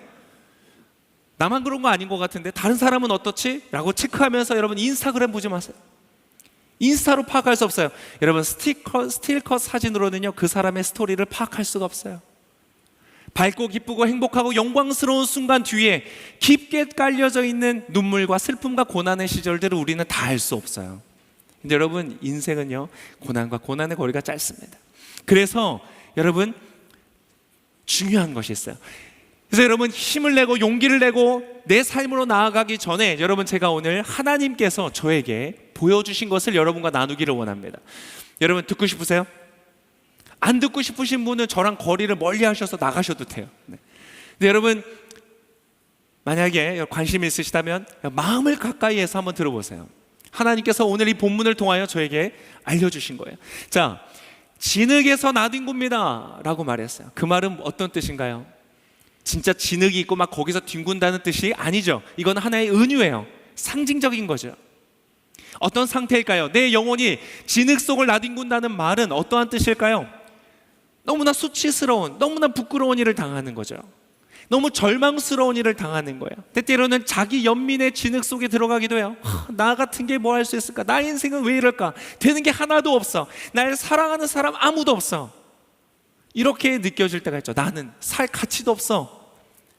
나만 그런 거 아닌 것 같은데 다른 사람은 어떻지? 라고 체크하면서 여러분 인스타그램 보지 마세요. 인스타로 파악할 수 없어요. 여러분 스틸컷 사진으로는요 그 사람의 스토리를 파악할 수가 없어요. 밝고 기쁘고 행복하고 영광스러운 순간 뒤에 깊게 깔려져 있는 눈물과 슬픔과 고난의 시절들을 우리는 다 알 수 없어요. 근데 여러분 인생은요 고난과 고난의 거리가 짧습니다. 그래서 여러분 중요한 것이 있어요. 그래서 여러분 힘을 내고 용기를 내고 내 삶으로 나아가기 전에 여러분 제가 오늘 하나님께서 저에게 보여주신 것을 여러분과 나누기를 원합니다. 여러분 듣고 싶으세요? 안 듣고 싶으신 분은 저랑 거리를 멀리 하셔서 나가셔도 돼요. 네. 근데 여러분 만약에 관심이 있으시다면 마음을 가까이 해서 한번 들어보세요. 하나님께서 오늘 이 본문을 통하여 저에게 알려주신 거예요. 자, 진흙에서 나뒹굽니다 라고 말했어요. 그 말은 어떤 뜻인가요? 진짜 진흙이 있고 막 거기서 뒹군다는 뜻이 아니죠. 이건 하나의 은유예요. 상징적인 거죠. 어떤 상태일까요? 내 영혼이 진흙 속을 나뒹군다는 말은 어떠한 뜻일까요? 너무나 수치스러운, 너무나 부끄러운 일을 당하는 거죠. 너무 절망스러운 일을 당하는 거예요. 때때로는 자기 연민의 진흙 속에 들어가기도 해요. 나 같은 게 뭐 할 수 있을까? 나의 인생은 왜 이럴까? 되는 게 하나도 없어. 날 사랑하는 사람 아무도 없어. 이렇게 느껴질 때가 있죠. 나는 살 가치도 없어.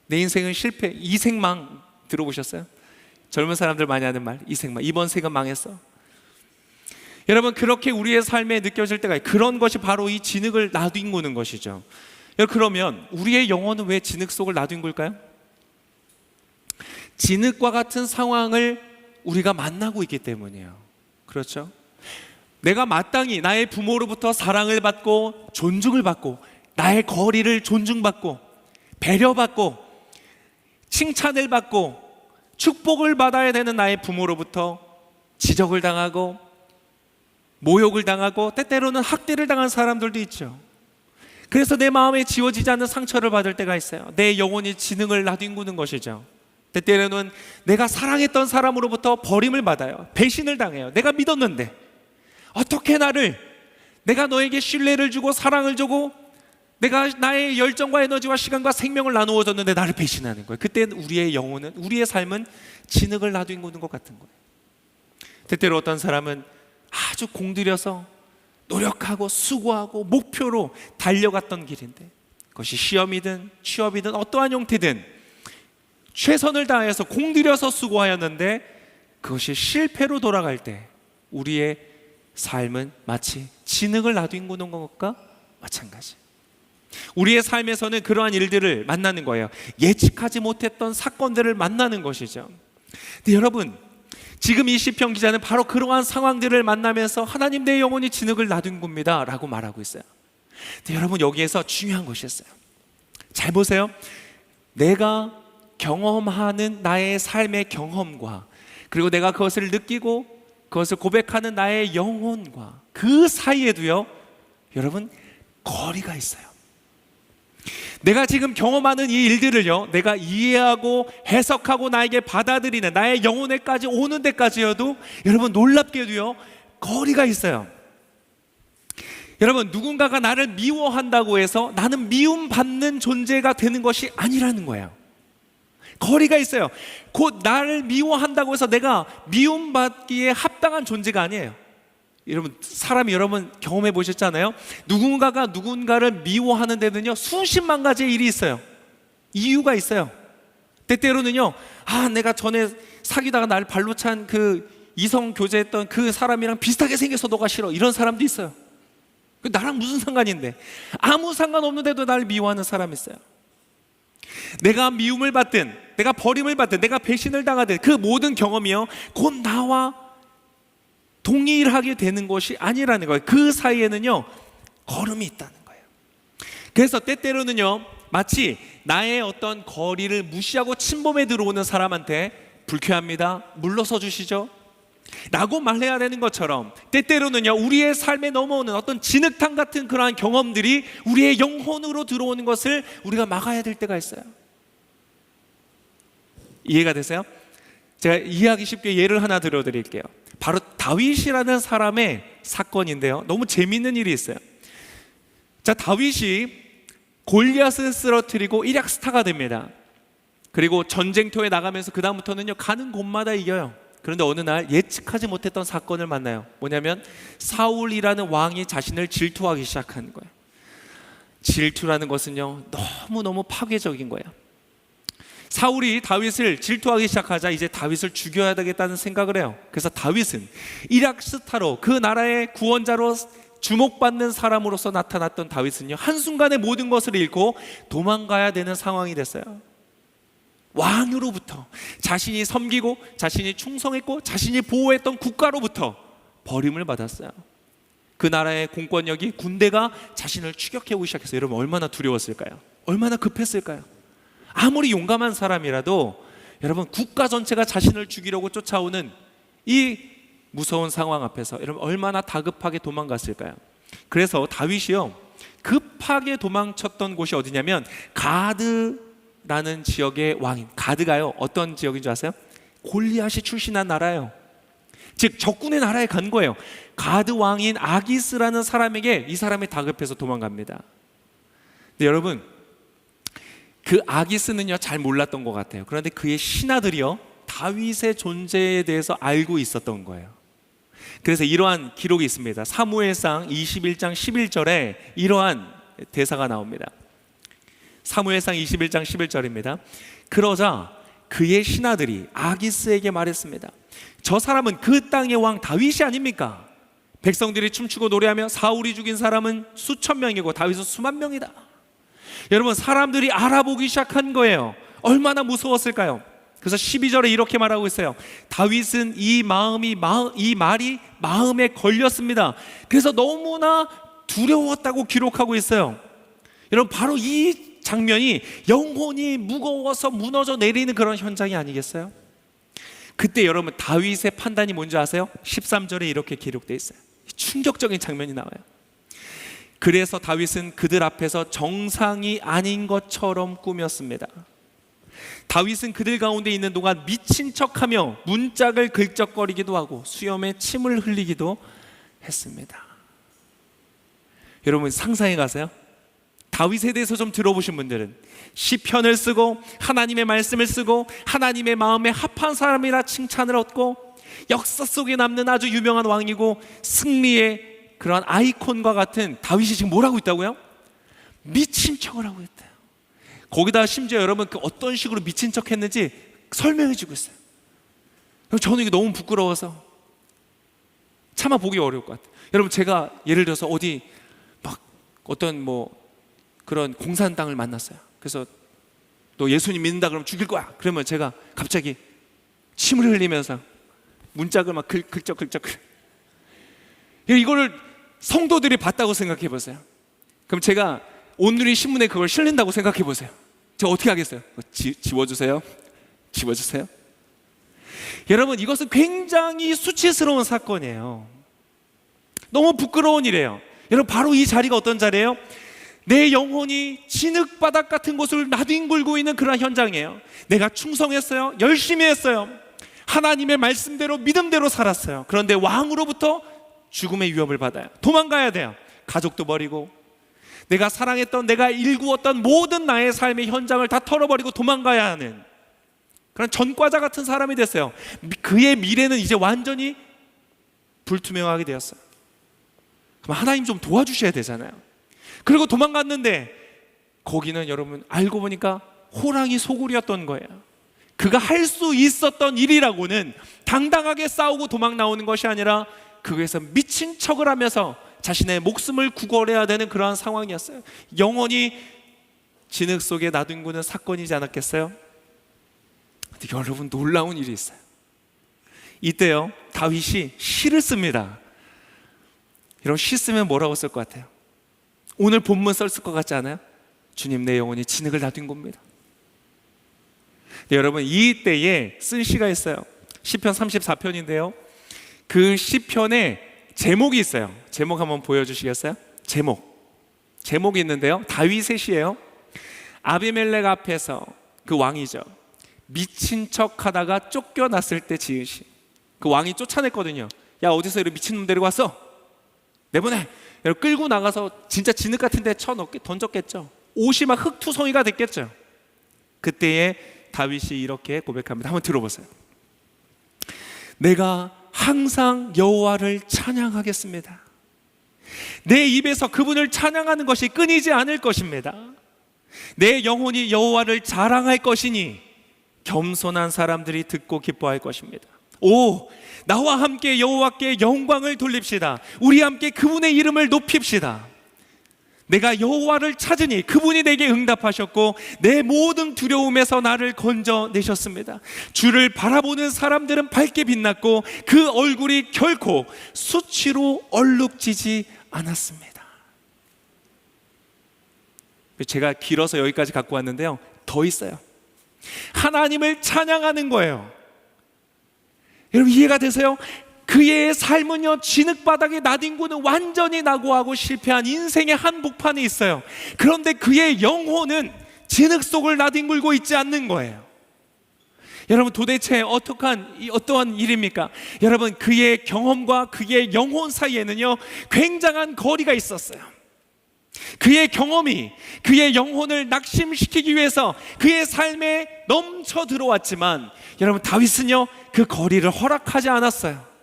내 인생은 실패. 이생망 들어보셨어요? 젊은 사람들 많이 하는 말, 이생망. 이번 생은 망했어. 여러분 그렇게 우리의 삶에 느껴질 때가 있어요. 그런 것이 바로 이 진흙을 나뒹구는 것이죠. 그러면 우리의 영혼은 왜 진흙 속을 나뒹굴까요? 진흙과 같은 상황을 우리가 만나고 있기 때문이에요. 그렇죠? 내가 마땅히 나의 부모로부터 사랑을 받고 존중을 받고 나의 거리를 존중받고 배려받고 칭찬을 받고 축복을 받아야 되는 나의 부모로부터 지적을 당하고 모욕을 당하고 때때로는 학대를 당한 사람들도 있죠. 그래서 내 마음에 지워지지 않는 상처를 받을 때가 있어요. 내 영혼이 진흙을 나뒹구는 것이죠. 때때로는 내가 사랑했던 사람으로부터 버림을 받아요. 배신을 당해요. 내가 믿었는데 어떻게 내가 너에게 신뢰를 주고 사랑을 주고 내가 나의 열정과 에너지와 시간과 생명을 나누어 줬는데 나를 배신하는 거예요. 그때 우리의 영혼은, 우리의 삶은 진흙을 나뒹구는 것 같은 거예요. 때때로 어떤 사람은 아주 공들여서 노력하고 수고하고 목표로 달려갔던 길인데 그것이 시험이든 취업이든 어떠한 형태든 최선을 다해서 공들여서 수고하였는데 그것이 실패로 돌아갈 때 우리의 삶은 마치 진흙을 나뒹구는 것과 마찬가지. 우리의 삶에서는 그러한 일들을 만나는 거예요. 예측하지 못했던 사건들을 만나는 것이죠. 근데 여러분 지금 이 시편 기자는 바로 그러한 상황들을 만나면서 하나님 내 영혼이 진흙을 나둔 겁니다 라고 말하고 있어요. 근데 여러분 여기에서 중요한 것이 있어요. 잘 보세요. 내가 경험하는 나의 삶의 경험과 그리고 내가 그것을 느끼고 그것을 고백하는 나의 영혼과 그 사이에도요 여러분 거리가 있어요. 내가 지금 경험하는 이 일들을요 내가 이해하고 해석하고 나에게 받아들이는 나의 영혼에까지 오는 데까지여도 여러분 놀랍게도요 거리가 있어요. 여러분 누군가가 나를 미워한다고 해서 나는 미움받는 존재가 되는 것이 아니라는 거예요. 거리가 있어요. 곧 나를 미워한다고 해서 내가 미움받기에 합당한 존재가 아니에요. 여러분 사람이 여러분 경험해 보셨잖아요. 누군가가 누군가를 미워하는 데는요 수십만 가지의 일이 있어요. 이유가 있어요. 때때로는요 내가 전에 사귀다가 날 발로 찬 그 이성 교제했던 그 사람이랑 비슷하게 생겨서 너가 싫어, 이런 사람도 있어요. 나랑 무슨 상관인데, 아무 상관없는데도 나를 미워하는 사람이 있어요. 내가 미움을 받든 내가 버림을 받든 내가 배신을 당하든 그 모든 경험이요 곧 나와 동일하게 되는 것이 아니라는 거예요. 그 사이에는요 걸음이 있다는 거예요. 그래서 때때로는요 마치 나의 어떤 거리를 무시하고 침범해 들어오는 사람한테 불쾌합니다, 물러서 주시죠 라고 말해야 되는 것처럼 때때로는요 우리의 삶에 넘어오는 어떤 진흙탕 같은 그러한 경험들이 우리의 영혼으로 들어오는 것을 우리가 막아야 될 때가 있어요. 이해가 되세요? 제가 이해하기 쉽게 예를 하나 들어드릴게요. 바로 다윗이라는 사람의 사건인데요 너무 재미있는 일이 있어요. 자, 다윗이 골리앗을 쓰러뜨리고 일약 스타가 됩니다. 그리고 전쟁터에 나가면서 그 다음부터는요 가는 곳마다 이겨요. 그런데 어느 날 예측하지 못했던 사건을 만나요. 뭐냐면 사울이라는 왕이 자신을 질투하기 시작하는 거예요. 질투라는 것은요 너무너무 파괴적인 거예요. 사울이 다윗을 질투하기 시작하자 이제 다윗을 죽여야 되겠다는 생각을 해요. 그래서 다윗은 이락 스타로 그 나라의 구원자로 주목받는 사람으로서 나타났던 다윗은요 한순간에 모든 것을 잃고 도망가야 되는 상황이 됐어요. 왕으로부터, 자신이 섬기고 자신이 충성했고 자신이 보호했던 국가로부터 버림을 받았어요. 그 나라의 공권력이, 군대가 자신을 추격해 오기 시작했어요. 여러분 얼마나 두려웠을까요? 얼마나 급했을까요? 아무리 용감한 사람이라도 여러분 국가 전체가 자신을 죽이려고 쫓아오는 이 무서운 상황 앞에서 여러분 얼마나 다급하게 도망갔을까요? 그래서 다윗이요 급하게 도망쳤던 곳이 어디냐면 가드라는 지역의 왕인, 가드가요 어떤 지역인 줄 아세요? 골리앗이 출신한 나라예요. 즉 적군의 나라에 간 거예요. 가드 왕인 아기스라는 사람에게 이 사람이 다급해서 도망갑니다. 근데 여러분 그 아기스는요 잘 몰랐던 것 같아요. 그런데 그의 신하들이요 다윗의 존재에 대해서 알고 있었던 거예요. 그래서 이러한 기록이 있습니다. 사무엘상 21장 11절에 이러한 대사가 나옵니다. 사무엘상 21장 11절입니다. 그러자 그의 신하들이 아기스에게 말했습니다. 저 사람은 그 땅의 왕 다윗이 아닙니까? 백성들이 춤추고 노래하며 사울이 죽인 사람은 수천 명이고 다윗은 수만 명이다. 여러분 사람들이 알아보기 시작한 거예요. 얼마나 무서웠을까요? 그래서 12절에 이렇게 말하고 있어요. 다윗은 이 말이 마음에 걸렸습니다. 그래서 너무나 두려웠다고 기록하고 있어요. 여러분 바로 이 장면이 영혼이 무거워서 무너져 내리는 그런 현장이 아니겠어요? 그때 여러분 다윗의 판단이 뭔지 아세요? 13절에 이렇게 기록되어 있어요. 충격적인 장면이 나와요. 그래서 다윗은 그들 앞에서 정상이 아닌 것처럼 꾸몄습니다. 다윗은 그들 가운데 있는 동안 미친 척하며 문짝을 긁적거리기도 하고 수염에 침을 흘리기도 했습니다. 여러분 상상해 가세요. 다윗에 대해서 좀 들어보신 분들은 시편을 쓰고 하나님의 말씀을 쓰고 하나님의 마음에 합한 사람이라 칭찬을 얻고 역사 속에 남는 아주 유명한 왕이고 승리의 그런 아이콘과 같은 다윗이 지금 뭘 하고 있다고요? 미친 척을 하고 있대요. 거기다 심지어 여러분 그 어떤 식으로 미친 척 했는지 설명해 주고 있어요. 저는 이게 너무 부끄러워서 차마 보기 어려울 것 같아요. 여러분 제가 예를 들어서 어디 막 어떤 뭐 그런 공산 땅을 만났어요. 그래서 너 예수님 믿는다 그러면 죽일 거야. 그러면 제가 갑자기 침을 흘리면서 문짝을 막 긁적. 이거를 성도들이 봤다고 생각해 보세요. 그럼 제가 오늘의 신문에 그걸 실린다고 생각해 보세요. 제가 어떻게 하겠어요? 지워주세요. 여러분, 이것은 굉장히 수치스러운 사건이에요. 너무 부끄러운 일이에요. 여러분, 바로 이 자리가 어떤 자리예요? 내 영혼이 진흙바닥 같은 곳을 나뒹굴고 있는 그런 현장이에요. 내가 충성했어요. 열심히 했어요. 하나님의 말씀대로 믿음대로 살았어요. 그런데 왕으로부터 죽음의 위협을 받아요. 도망가야 돼요. 가족도 버리고, 내가 사랑했던, 내가 일구었던 모든 나의 삶의 현장을 다 털어버리고 도망가야 하는 그런 전과자 같은 사람이 됐어요. 그의 미래는 이제 완전히 불투명하게 되었어요. 그럼 하나님 좀 도와주셔야 되잖아요. 그리고 도망갔는데 거기는 여러분 알고 보니까 호랑이 소굴이었던 거예요. 그가 할 수 있었던 일이라고는 당당하게 싸우고 도망 나오는 것이 아니라 그에서 미친 척을 하면서 자신의 목숨을 구걸해야 되는 그러한 상황이었어요. 영원히 진흙 속에 나뒹구는 사건이지 않았겠어요? 근데 여러분, 놀라운 일이 있어요. 이때요, 다윗이 시를 씁니다. 여러분, 시 쓰면 뭐라고 쓸 것 같아요? 오늘 본문 썼을 것 같지 않아요? 주님, 내 영혼이 진흙을 나뒹굽니다. 네, 여러분, 이때에 쓴 시가 있어요. 시편 34편인데요 그 시편에 제목이 있어요. 제목 한번 보여주시겠어요? 제목이 있는데요, 다윗의 시예요. 아비멜렉 앞에서, 그 왕이죠, 미친 척 하다가 쫓겨났을 때 지은 시. 그 왕이 쫓아냈거든요. 야, 어디서 이런 미친놈 데리고 왔어? 내보내! 여러분, 끌고 나가서 진짜 진흙 같은 데 던졌겠죠. 옷이 막 흙투성이가 됐겠죠. 그때에 다윗이 이렇게 고백합니다. 한번 들어보세요. 내가 항상 여호와를 찬양하겠습니다. 내 입에서 그분을 찬양하는 것이 끊이지 않을 것입니다. 내 영혼이 여호와를 자랑할 것이니 겸손한 사람들이 듣고 기뻐할 것입니다. 오, 나와 함께 여호와께 영광을 돌립시다. 우리 함께 그분의 이름을 높입시다. 내가 여호와를 찾으니 그분이 내게 응답하셨고 내 모든 두려움에서 나를 건져내셨습니다. 주를 바라보는 사람들은 밝게 빛났고 그 얼굴이 결코 수치로 얼룩지지 않았습니다. 제가 길어서 여기까지 갖고 왔는데요, 더 있어요. 하나님을 찬양하는 거예요. 여러분, 이해가 되세요? 그의 삶은요, 진흙바닥에 나뒹구는 완전히 낙오하고 실패한 인생의 한복판에 있어요. 그런데 그의 영혼은 진흙 속을 나뒹굴고 있지 않는 거예요. 여러분, 도대체 어떠한 일입니까? 여러분, 그의 경험과 그의 영혼 사이에는요, 굉장한 거리가 있었어요. 그의 경험이 그의 영혼을 낙심시키기 위해서 그의 삶에 넘쳐 들어왔지만, 여러분, 다윗은요, 그 거리를 허락하지 않았어요.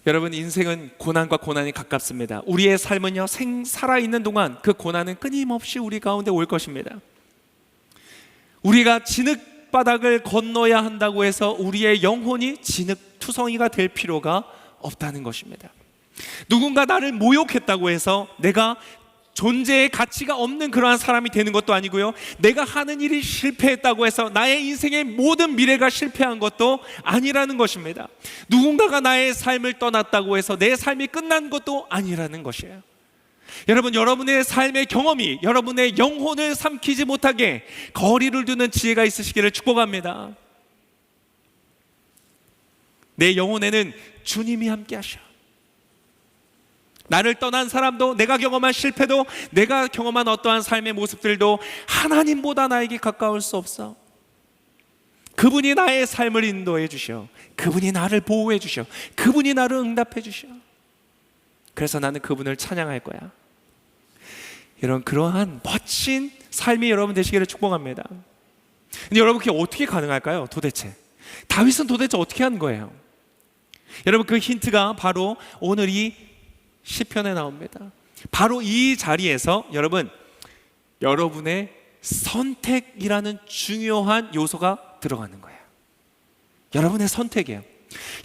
여러분, 인생은 고난과 고난이 가깝습니다. 우리의 삶은요, 살아있는 동안 그 고난은 끊임없이 우리 가운데 올 것입니다. 우리가 진흙바닥을 건너야 한다고 해서 우리의 영혼이 진흙투성이가 될 필요가 없다는 것입니다. 누군가 나를 모욕했다고 해서 내가 존재의 가치가 없는 그러한 사람이 되는 것도 아니고요, 내가 하는 일이 실패했다고 해서 나의 인생의 모든 미래가 실패한 것도 아니라는 것입니다. 누군가가 나의 삶을 떠났다고 해서 내 삶이 끝난 것도 아니라는 것이에요. 여러분, 여러분의 삶의 경험이 여러분의 영혼을 삼키지 못하게 거리를 두는 지혜가 있으시기를 축복합니다. 내 영혼에는 주님이 함께 하셔. 나를 떠난 사람도, 내가 경험한 실패도, 내가 경험한 어떠한 삶의 모습들도 하나님보다 나에게 가까울 수 없어. 그분이 나의 삶을 인도해 주셔. 그분이 나를 보호해 주셔. 그분이 나를 응답해 주셔. 그래서 나는 그분을 찬양할 거야. 여러분, 그러한 멋진 삶이 여러분 되시기를 축복합니다. 근데 여러분, 그게 어떻게 가능할까요? 도대체 다윗은 도대체 어떻게 한 거예요? 여러분, 그 힌트가 바로 오늘 이 시편에 나옵니다. 바로 이 자리에서 여러분의 선택이라는 중요한 요소가 들어가는 거예요. 여러분의 선택이에요.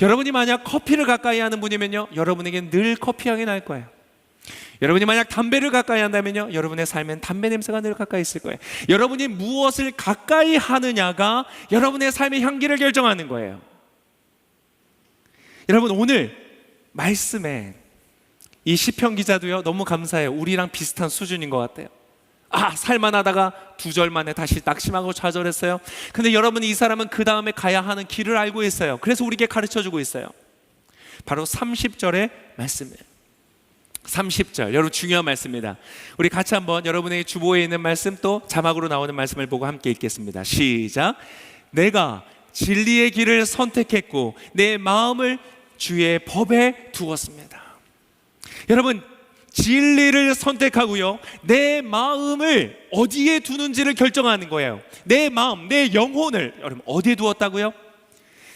여러분이 만약 커피를 가까이 하는 분이면요, 여러분에게 늘 커피 향이 날 거예요. 여러분이 만약 담배를 가까이 한다면요, 여러분의 삶엔 담배 냄새가 늘 가까이 있을 거예요. 여러분이 무엇을 가까이 하느냐가 여러분의 삶의 향기를 결정하는 거예요. 여러분, 오늘 말씀에 이 시편 기자도요, 너무 감사해요. 우리랑 비슷한 수준인 것 같아요. 살만하다가 2절 만에 다시 낙심하고 좌절했어요. 근데 여러분, 이 사람은 그 다음에 가야 하는 길을 알고 있어요. 그래서 우리에게 가르쳐주고 있어요. 바로 30절의 말씀이에요. 30절, 여러분 중요한 말씀입니다. 우리 같이 한번 여러분의 주보에 있는 말씀, 또 자막으로 나오는 말씀을 보고 함께 읽겠습니다. 시작. 내가 진리의 길을 선택했고 내 마음을 주의 법에 두었습니다. 여러분, 진리를 선택하고요, 내 마음을 어디에 두는지를 결정하는 거예요. 내 마음, 내 영혼을 여러분 어디에 두었다고요?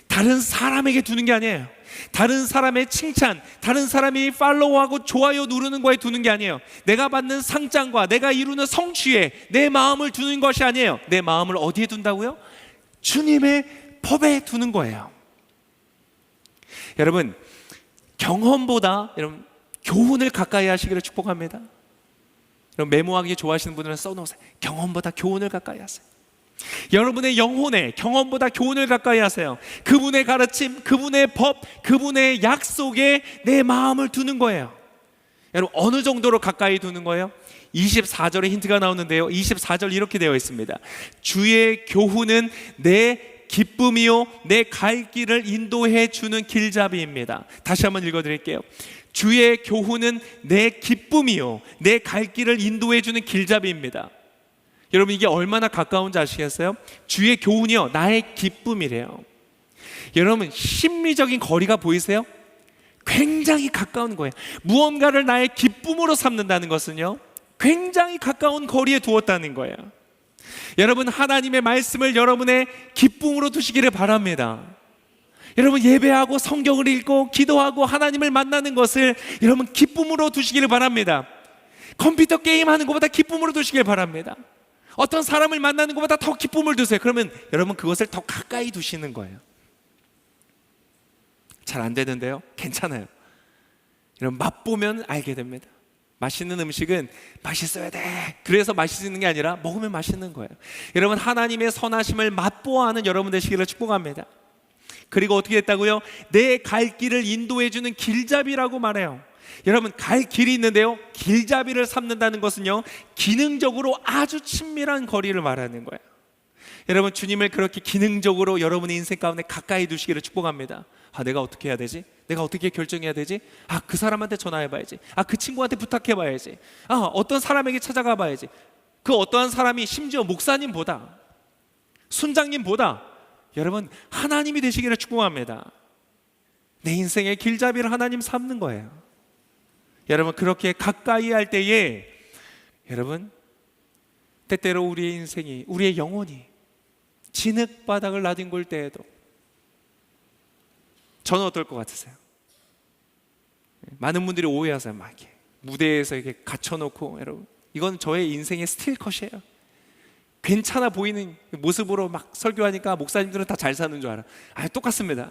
다른 사람에게 두는 게 아니에요. 다른 사람의 칭찬, 다른 사람이 팔로우하고 좋아요 누르는 거에 두는 게 아니에요. 내가 받는 상장과 내가 이루는 성취에 내 마음을 두는 것이 아니에요. 내 마음을 어디에 둔다고요? 주님의 법에 두는 거예요. 여러분, 경험보다 여러분 교훈을 가까이 하시기를 축복합니다. 여러분, 메모하기 좋아하시는 분들은 써놓으세요. 경험보다 교훈을 가까이 하세요. 여러분의 영혼에 경험보다 교훈을 가까이 하세요. 그분의 가르침, 그분의 법, 그분의 약속에 내 마음을 두는 거예요. 여러분, 어느 정도로 가까이 두는 거예요? 24절에 힌트가 나오는데요, 24절 이렇게 되어 있습니다. 주의 교훈은 내 기쁨이요 내 갈 길을 인도해 주는 길잡이입니다. 다시 한번 읽어드릴게요. 주의 교훈은 내 기쁨이요 내 갈 길을 인도해 주는 길잡이입니다. 여러분, 이게 얼마나 가까운지 아시겠어요? 주의 교훈이요 나의 기쁨이래요. 여러분, 심리적인 거리가 보이세요? 굉장히 가까운 거예요. 무언가를 나의 기쁨으로 삼는다는 것은요, 굉장히 가까운 거리에 두었다는 거예요. 여러분, 하나님의 말씀을 여러분의 기쁨으로 두시기를 바랍니다. 여러분, 예배하고 성경을 읽고 기도하고 하나님을 만나는 것을 여러분 기쁨으로 두시기를 바랍니다. 컴퓨터 게임하는 것보다 기쁨으로 두시길 바랍니다. 어떤 사람을 만나는 것보다 더 기쁨을 두세요. 그러면 여러분 그것을 더 가까이 두시는 거예요. 잘 안 되는데요, 괜찮아요. 여러분, 맛보면 알게 됩니다. 맛있는 음식은 맛있어야 돼, 그래서 맛있는 게 아니라 먹으면 맛있는 거예요. 여러분, 하나님의 선하심을 맛보아하는 여러분 되시기를 축복합니다. 그리고 어떻게 했다고요? 내 갈 길을 인도해 주는 길잡이라고 말해요. 여러분, 갈 길이 있는데요, 길잡이를 삼는다는 것은요, 기능적으로 아주 친밀한 거리를 말하는 거예요. 여러분, 주님을 그렇게 기능적으로 여러분의 인생 가운데 가까이 두시기를 축복합니다. 내가 어떻게 해야 되지? 내가 어떻게 결정해야 되지? 그 사람한테 전화해봐야지. 그 친구한테 부탁해봐야지. 어떤 사람에게 찾아가 봐야지. 그 어떠한 사람이 심지어 목사님보다, 순장님보다 여러분 하나님이 되시기를 축복합니다. 내 인생의 길잡이를 하나님 삼는 거예요. 여러분, 그렇게 가까이 할 때에 여러분 때때로 우리의 인생이, 우리의 영혼이 진흙바닥을 나뒹굴 때에도 저는 어떨 것 같으세요? 많은 분들이 오해하세요. 막 이렇게 무대에서 이렇게 갇혀놓고, 여러분 이건 저의 인생의 스틸컷이에요. 괜찮아 보이는 모습으로 막 설교하니까 목사님들은 다 잘 사는 줄 알아. 똑같습니다.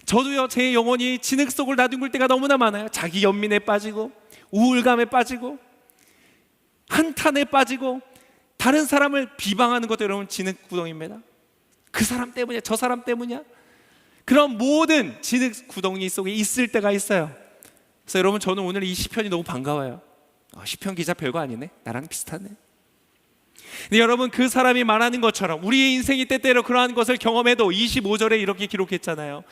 저도요, 제 영혼이 진흙 속을 나뒹굴 때가 너무나 많아요. 자기 연민에 빠지고, 우울감에 빠지고, 한탄에 빠지고, 다른 사람을 비방하는 것도 여러분 진흙 구덩이입니다. 그 사람 때문이야, 저 사람 때문이야. 그런 모든 진흙 구덩이 속에 있을 때가 있어요. 그래서 여러분, 저는 오늘 이 시편이 너무 반가워요. 시편 기자 별거 아니네, 나랑 비슷하네. 근데 여러분, 그 사람이 말하는 것처럼 우리의 인생이 때때로 그러한 것을 경험해도 25절에 이렇게 기록했잖아요.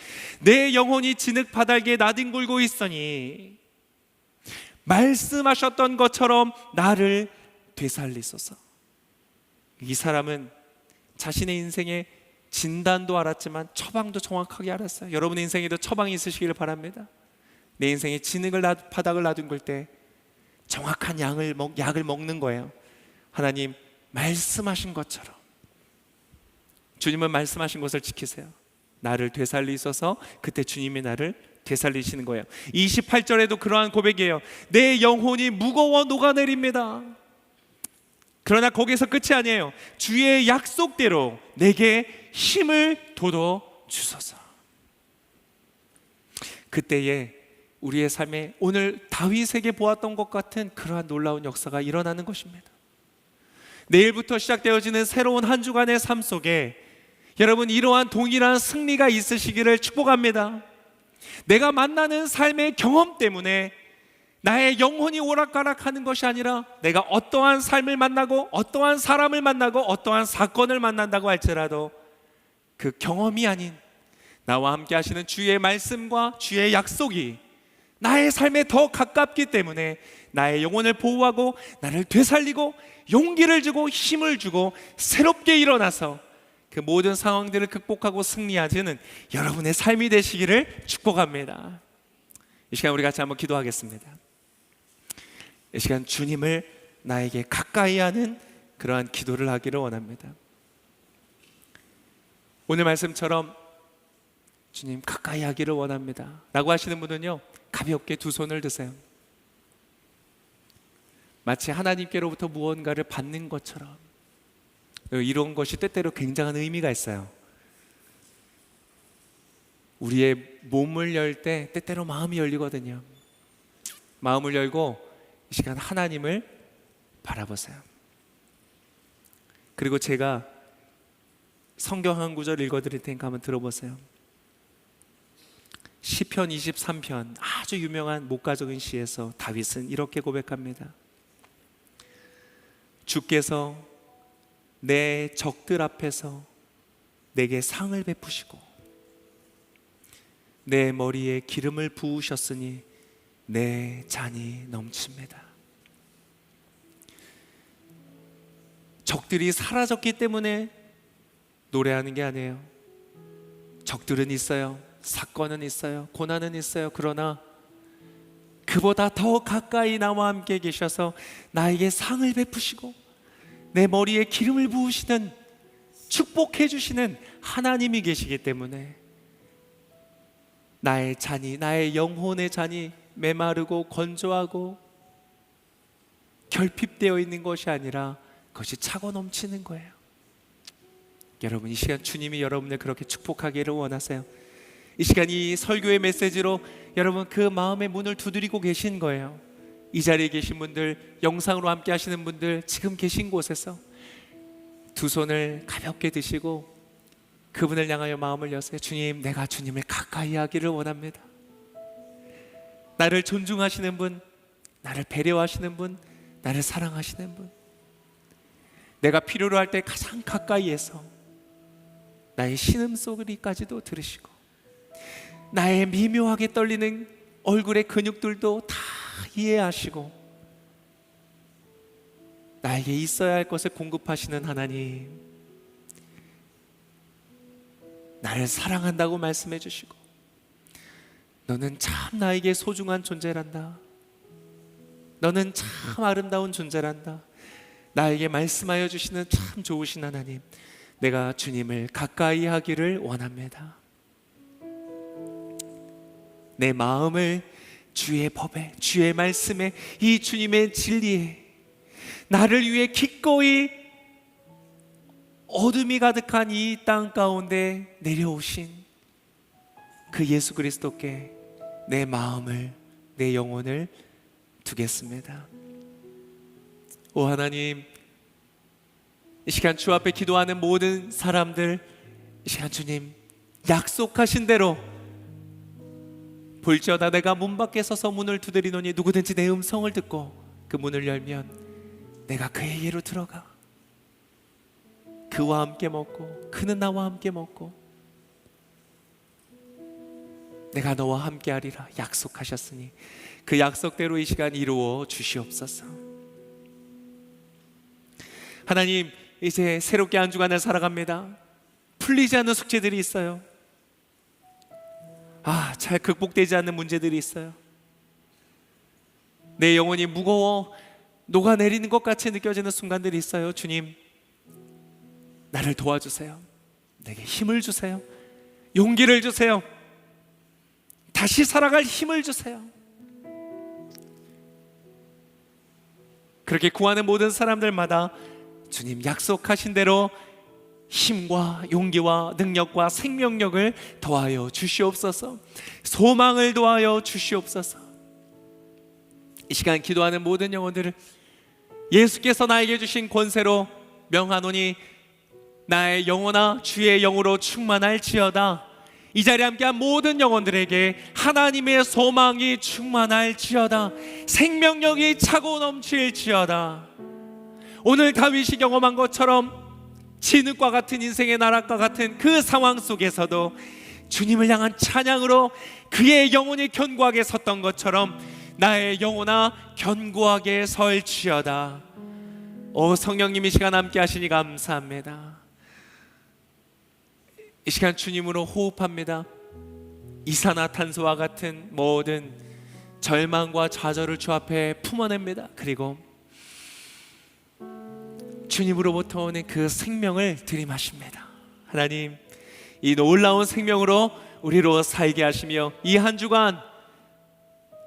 내 영혼이 진흙 바닥에 나뒹굴고 있으니 말씀하셨던 것처럼 나를 되살리소서. 이 사람은 자신의 인생의 진단도 알았지만 처방도 정확하게 알았어요. 여러분의 인생에도 처방이 있으시기를 바랍니다. 내 인생에 진흙을 바닥을 나뒹굴 때 정확한 약을 먹는 거예요. 하나님 말씀하신 것처럼, 주님은 말씀하신 것을 지키세요. 나를 되살리소서. 그때 주님이 나를 되살리시는 거예요. 28절에도 그러한 고백이에요. 내 영혼이 무거워 녹아내립니다. 그러나 거기서 끝이 아니에요. 주의 약속대로 내게 힘을 돋워 주소서. 그때에 우리의 삶에 오늘 다윗에게 보았던 것 같은 그러한 놀라운 역사가 일어나는 것입니다. 내일부터 시작되어지는 새로운 한 주간의 삶 속에 여러분 이러한 동일한 승리가 있으시기를 축복합니다. 내가 만나는 삶의 경험 때문에 나의 영혼이 오락가락하는 것이 아니라 내가 어떠한 삶을 만나고 어떠한 사람을 만나고 어떠한 사건을 만난다고 할지라도 그 경험이 아닌 나와 함께 하시는 주의 말씀과 주의 약속이 나의 삶에 더 가깝기 때문에 나의 영혼을 보호하고 나를 되살리고 용기를 주고 힘을 주고 새롭게 일어나서 그 모든 상황들을 극복하고 승리하시는 여러분의 삶이 되시기를 축복합니다. 이 시간 우리 같이 한번 기도하겠습니다. 이 시간 주님을 나에게 가까이 하는 그러한 기도를 하기를 원합니다. 오늘 말씀처럼 주님 가까이 하기를 원합니다 라고 하시는 분은요, 가볍게 두 손을 드세요. 마치 하나님께로부터 무언가를 받는 것처럼. 이런 것이 때때로 굉장한 의미가 있어요. 우리의 몸을 열 때 때때로 마음이 열리거든요. 마음을 열고 이 시간 하나님을 바라보세요. 그리고 제가 성경 한 구절 읽어드릴 테니까 한번 들어보세요. 시편 23편, 아주 유명한 목가적인 시에서 다윗은 이렇게 고백합니다. 주께서 내 적들 앞에서 내게 상을 베푸시고 내 머리에 기름을 부으셨으니 내 잔이 넘칩니다. 적들이 사라졌기 때문에 노래하는 게 아니에요. 적들은 있어요. 사건은 있어요. 고난은 있어요. 그러나 그보다 더 가까이 나와 함께 계셔서 나에게 상을 베푸시고 내 머리에 기름을 부으시는, 축복해 주시는 하나님이 계시기 때문에 나의 잔이, 나의 영혼의 잔이 메마르고 건조하고 결핍되어 있는 것이 아니라 그것이 차고 넘치는 거예요. 여러분, 이 시간 주님이 여러분을 그렇게 축복하기를 원하세요. 이 시간 이 설교의 메시지로 여러분 그 마음의 문을 두드리고 계신 거예요. 이 자리에 계신 분들, 영상으로 함께 하시는 분들, 지금 계신 곳에서 두 손을 가볍게 드시고 그분을 향하여 마음을 여세요. 주님, 내가 주님을 가까이 하기를 원합니다. 나를 존중하시는 분, 나를 배려하시는 분, 나를 사랑하시는 분, 내가 필요로 할 때 가장 가까이에서 나의 신음소리까지도 들으시고 나의 미묘하게 떨리는 얼굴의 근육들도 다 이해하시고 나에게 있어야 할 것을 공급하시는 하나님, 나를 사랑한다고 말씀해 주시고 너는 참 나에게 소중한 존재란다, 너는 참 아름다운 존재란다, 나에게 말씀하여 주시는 참 좋으신 하나님, 내가 주님을 가까이 하기를 원합니다. 내 마음을 주의 법에, 주의 말씀에, 이 주님의 진리에, 나를 위해 기꺼이 어둠이 가득한 이 땅 가운데 내려오신 그 예수 그리스도께 내 마음을, 내 영혼을 두겠습니다. 오 하나님, 이 시간 주 앞에 기도하는 모든 사람들, 이 시간 주님 약속하신 대로 볼지어다 내가 문 밖에 서서 문을 두드리노니 누구든지 내 음성을 듣고 그 문을 열면 내가 그에게로 들어가 그와 함께 먹고 그는 나와 함께 먹고 내가 너와 함께 하리라 약속하셨으니 그 약속대로 이 시간 이루어 주시옵소서. 하나님, 이제 새롭게 한 주간을 살아갑니다. 풀리지 않는 숙제들이 있어요. 잘 극복되지 않는 문제들이 있어요. 내 영혼이 무거워 녹아내리는 것 같이 느껴지는 순간들이 있어요. 주님, 나를 도와주세요. 내게 힘을 주세요. 용기를 주세요. 다시 살아갈 힘을 주세요. 그렇게 구하는 모든 사람들마다 주님 약속하신 대로 힘과 용기와 능력과 생명력을 더하여 주시옵소서. 소망을 더하여 주시옵소서. 이 시간 기도하는 모든 영혼들을 예수께서 나에게 주신 권세로 명하노니 나의 영혼아 주의 영으로 충만할지어다. 이 자리에 함께한 모든 영혼들에게 하나님의 소망이 충만할지어다. 생명력이 차고 넘칠지어다. 오늘 다윗이 경험한 것처럼 진흙과 같은 인생의 나락과 같은 그 상황 속에서도 주님을 향한 찬양으로 그의 영혼이 견고하게 섰던 것처럼 나의 영혼아 견고하게 설지어다. 오 성령님, 이 시간 함께 하시니 감사합니다. 이 시간 주님으로 호흡합니다. 이산화탄소와 같은 모든 절망과 좌절을 주 앞에 품어냅니다. 그리고 주님으로부터 오는 그 생명을 들이마십니다. 하나님, 이 놀라운 생명으로 우리로 살게 하시며 이 한 주간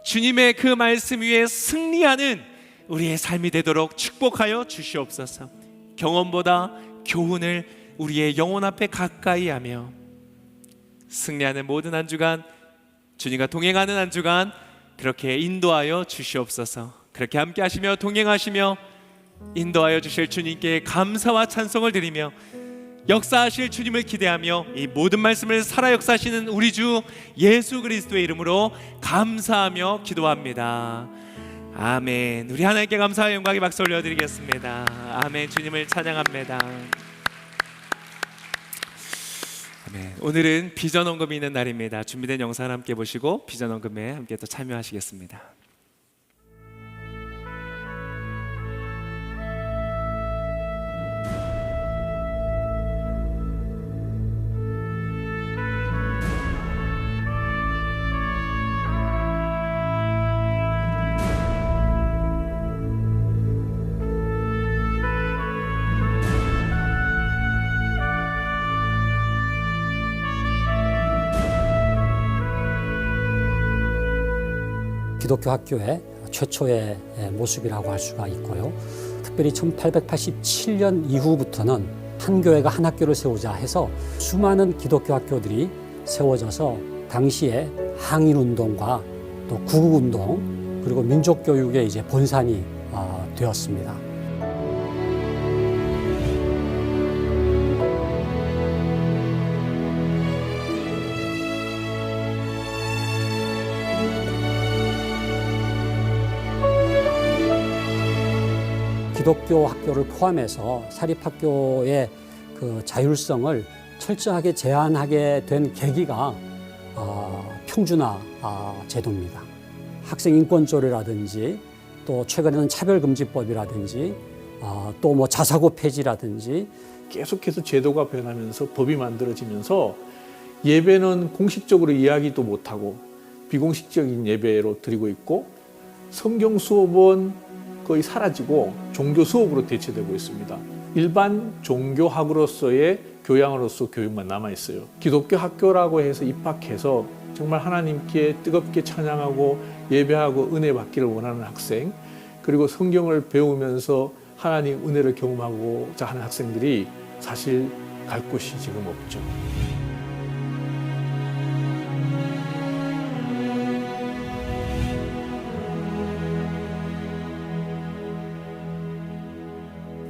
주님의 그 말씀 위에 승리하는 우리의 삶이 되도록 축복하여 주시옵소서. 경험보다 교훈을 우리의 영혼 앞에 가까이 하며 승리하는 모든 한 주간, 주님과 동행하는 한 주간 그렇게 인도하여 주시옵소서. 그렇게 함께 하시며 동행하시며 인도하여 주실 주님께 감사와 찬송을 드리며 역사하실 주님을 기대하며 이 모든 말씀을 살아 역사하시는 우리 주 예수 그리스도의 이름으로 감사하며 기도합니다. 아멘. 우리 하나님께 감사와 영광의 박수 올려드리겠습니다. 아멘. 주님을 찬양합니다. 아멘. 오늘은 비전 헌금이 있는 날입니다. 준비된 영상을 함께 보시고 비전 헌금에 함께 또 참여하시겠습니다. 기독교 학교의 최초의 모습이라고 할 수가 있고요. 특별히 1887년 이후부터는 한 교회가 한 학교를 세우자 해서 수많은 기독교 학교들이 세워져서 당시에 항일운동과 또 구국운동 그리고 민족교육의 이제 본산이 되었습니다. 기독교 학교를 포함해서 사립학교의 그 자율성을 철저하게 제한하게 된 계기가 평준화 제도입니다. 학생 인권조례라든지 또 최근에는 차별금지법이라든지 또 뭐 자사고 폐지라든지 계속해서 제도가 변하면서 법이 만들어지면서 예배는 공식적으로 이야기도 못하고 비공식적인 예배로 드리고 있고 성경 수업은 거의 사라지고 종교 수업으로 대체되고 있습니다. 일반 종교학으로서의 교양으로서 교육만 남아있어요. 기독교 학교라고 해서 입학해서 정말 하나님께 뜨겁게 찬양하고 예배하고 은혜 받기를 원하는 학생, 그리고 성경을 배우면서 하나님 은혜를 경험하고자 하는 학생들이 사실 갈 곳이 지금 없죠.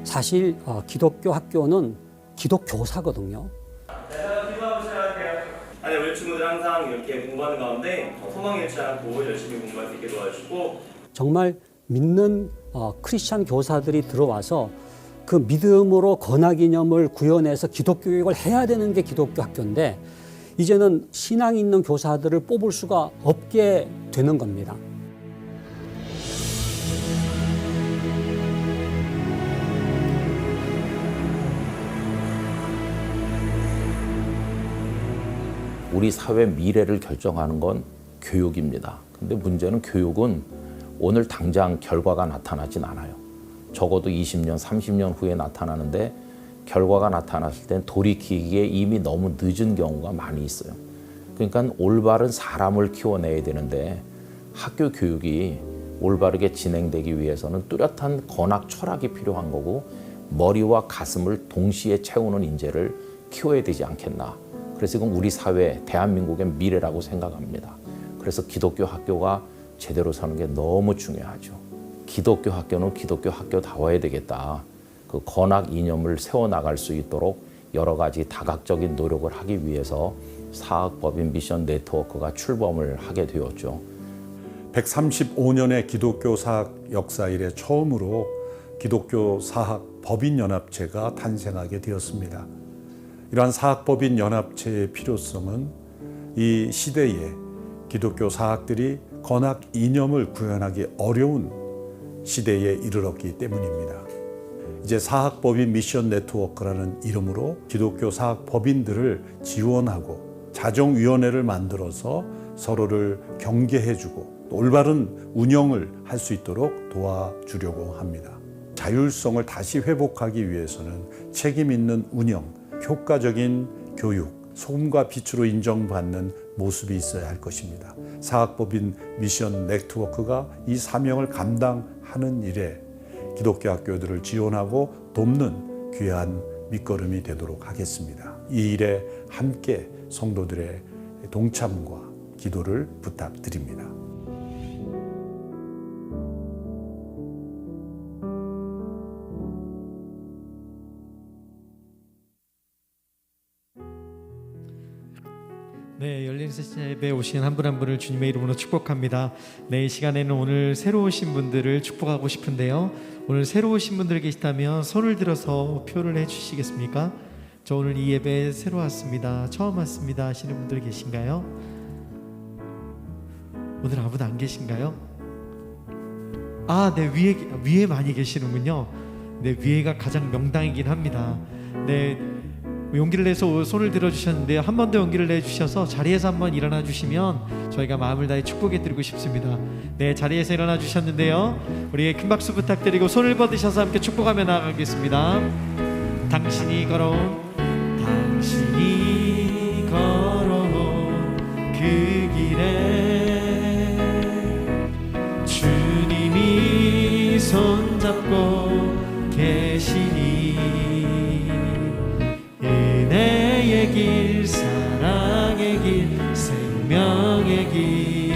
사실 기독교 학교는 기독교사거든요. 아니 우리 친구들 항상 이렇게 공부하는 가운데 소망 잃지 않고 열심히 공부할 수 있게 도와주시고 정말 믿는 크리스찬 교사들이 들어와서 그 믿음으로 건화기념을 구현해서 기독교 교육을 해야 되는 게 기독교 학교인데 이제는 신앙이 있는 교사들을 뽑을 수가 없게 되는 겁니다. 우리 사회 미래를 결정하는 건 교육입니다. 근데 문제는 교육은 오늘 당장 결과가 나타나진 않아요. 적어도 20년, 30년 후에 나타나는데 결과가 나타났을 땐 돌이키기에 이미 너무 늦은 경우가 많이 있어요. 그러니까 올바른 사람을 키워내야 되는데 학교 교육이 올바르게 진행되기 위해서는 뚜렷한 건학 철학이 필요한 거고 머리와 가슴을 동시에 채우는 인재를 키워야 되지 않겠나. 그래서 이건 우리 사회, 대한민국의 미래라고 생각합니다. 그래서 기독교 학교가 제대로 서는 게 너무 중요하죠. 기독교 학교는 기독교 학교다워야 되겠다. 그 건학 이념을 세워나갈 수 있도록 여러 가지 다각적인 노력을 하기 위해서 사학법인 미션 네트워크가 출범을 하게 되었죠. 135년의 기독교 사학 역사 이래 처음으로 기독교 사학 법인 연합체가 탄생하게 되었습니다. 이러한 사학법인 연합체의 필요성은 이 시대에 기독교 사학들이 건학 이념을 구현하기 어려운 시대에 이르렀기 때문입니다. 이제 사학법인 미션 네트워크라는 이름으로 기독교 사학법인들을 지원하고 자정위원회를 만들어서 서로를 경계해주고 또 올바른 운영을 할 수 있도록 도와주려고 합니다. 자율성을 다시 회복하기 위해서는 책임 있는 운영, 효과적인 교육, 소금과 빛으로 인정받는 모습이 있어야 할 것입니다. 사학법인 미션 네트워크가 이 사명을 감당하는 일에 기독교 학교들을 지원하고 돕는 귀한 밑거름이 되도록 하겠습니다. 이 일에 함께 성도들의 동참과 기도를 부탁드립니다. 네, 열린 세신 예배에 오신 한 분 한 분을 주님의 이름으로 축복합니다. 네, 이 시간에는 오늘 새로 오신 분들을 축복하고 싶은데요. 오늘 새로 오신 분들 계시다면 손을 들어서 표를 해주시겠습니까? 저 오늘 이 예배에 새로 왔습니다, 처음 왔습니다 하시는 분들 계신가요? 오늘 아무도 안 계신가요? 아, 네, 위에 많이 계시는군요. 네, 위에가 가장 명당이긴 합니다. 네, 용기를 내서 손을 들어주셨는데요. 한 번 더 용기를 내주셔서 자리에서 한번 일어나 주시면 저희가 마음을 다해 축복해 드리고 싶습니다. 네, 자리에서 일어나 주셨는데요. 우리 큰 박수 부탁드리고 손을 뻗으셔서 함께 축복하며 나아가겠습니다. 당신이 걸어온 그 길에 주님이 손잡고 계시니 은혜의 길, 사랑의 길, 생명의 길,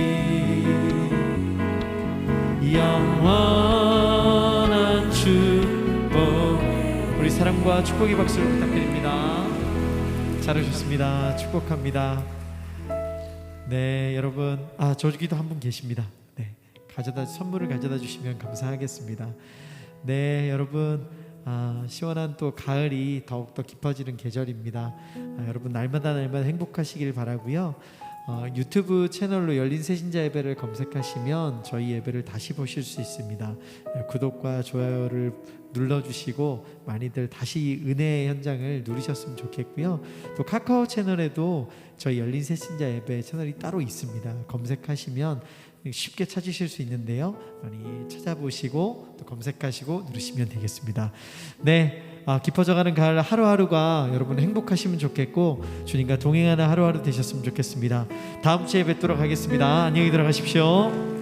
영원한 축복. 우리 사랑과 축복의 박수를 부탁드립니다. 잘하셨습니다. 축복합니다. 네, 여러분, 저기도 한 분 계십니다. 네, 선물을 가져다 주시면 감사하겠습니다. 네, 여러분, 시원한 또 가을이 더욱더 깊어지는 계절입니다. 여러분 날마다 행복하시길 바라고요. 유튜브 채널로 열린 새신자 예배를 검색하시면 저희 예배를 다시 보실 수 있습니다. 구독과 좋아요를 눌러주시고 많이들 다시 은혜의 현장을 누리셨으면 좋겠고요. 또 카카오 채널에도 저희 열린 새신자 예배 채널이 따로 있습니다. 검색하시면 쉽게 찾으실 수 있는데요. 많이 찾아보시고 또 검색하시고 누르시면 되겠습니다. 네, 깊어져가는 가을 하루하루가 여러분 행복하시면 좋겠고 주님과 동행하는 하루하루 되셨으면 좋겠습니다. 다음 주에 뵙도록 하겠습니다. 안녕히 들어가십시오.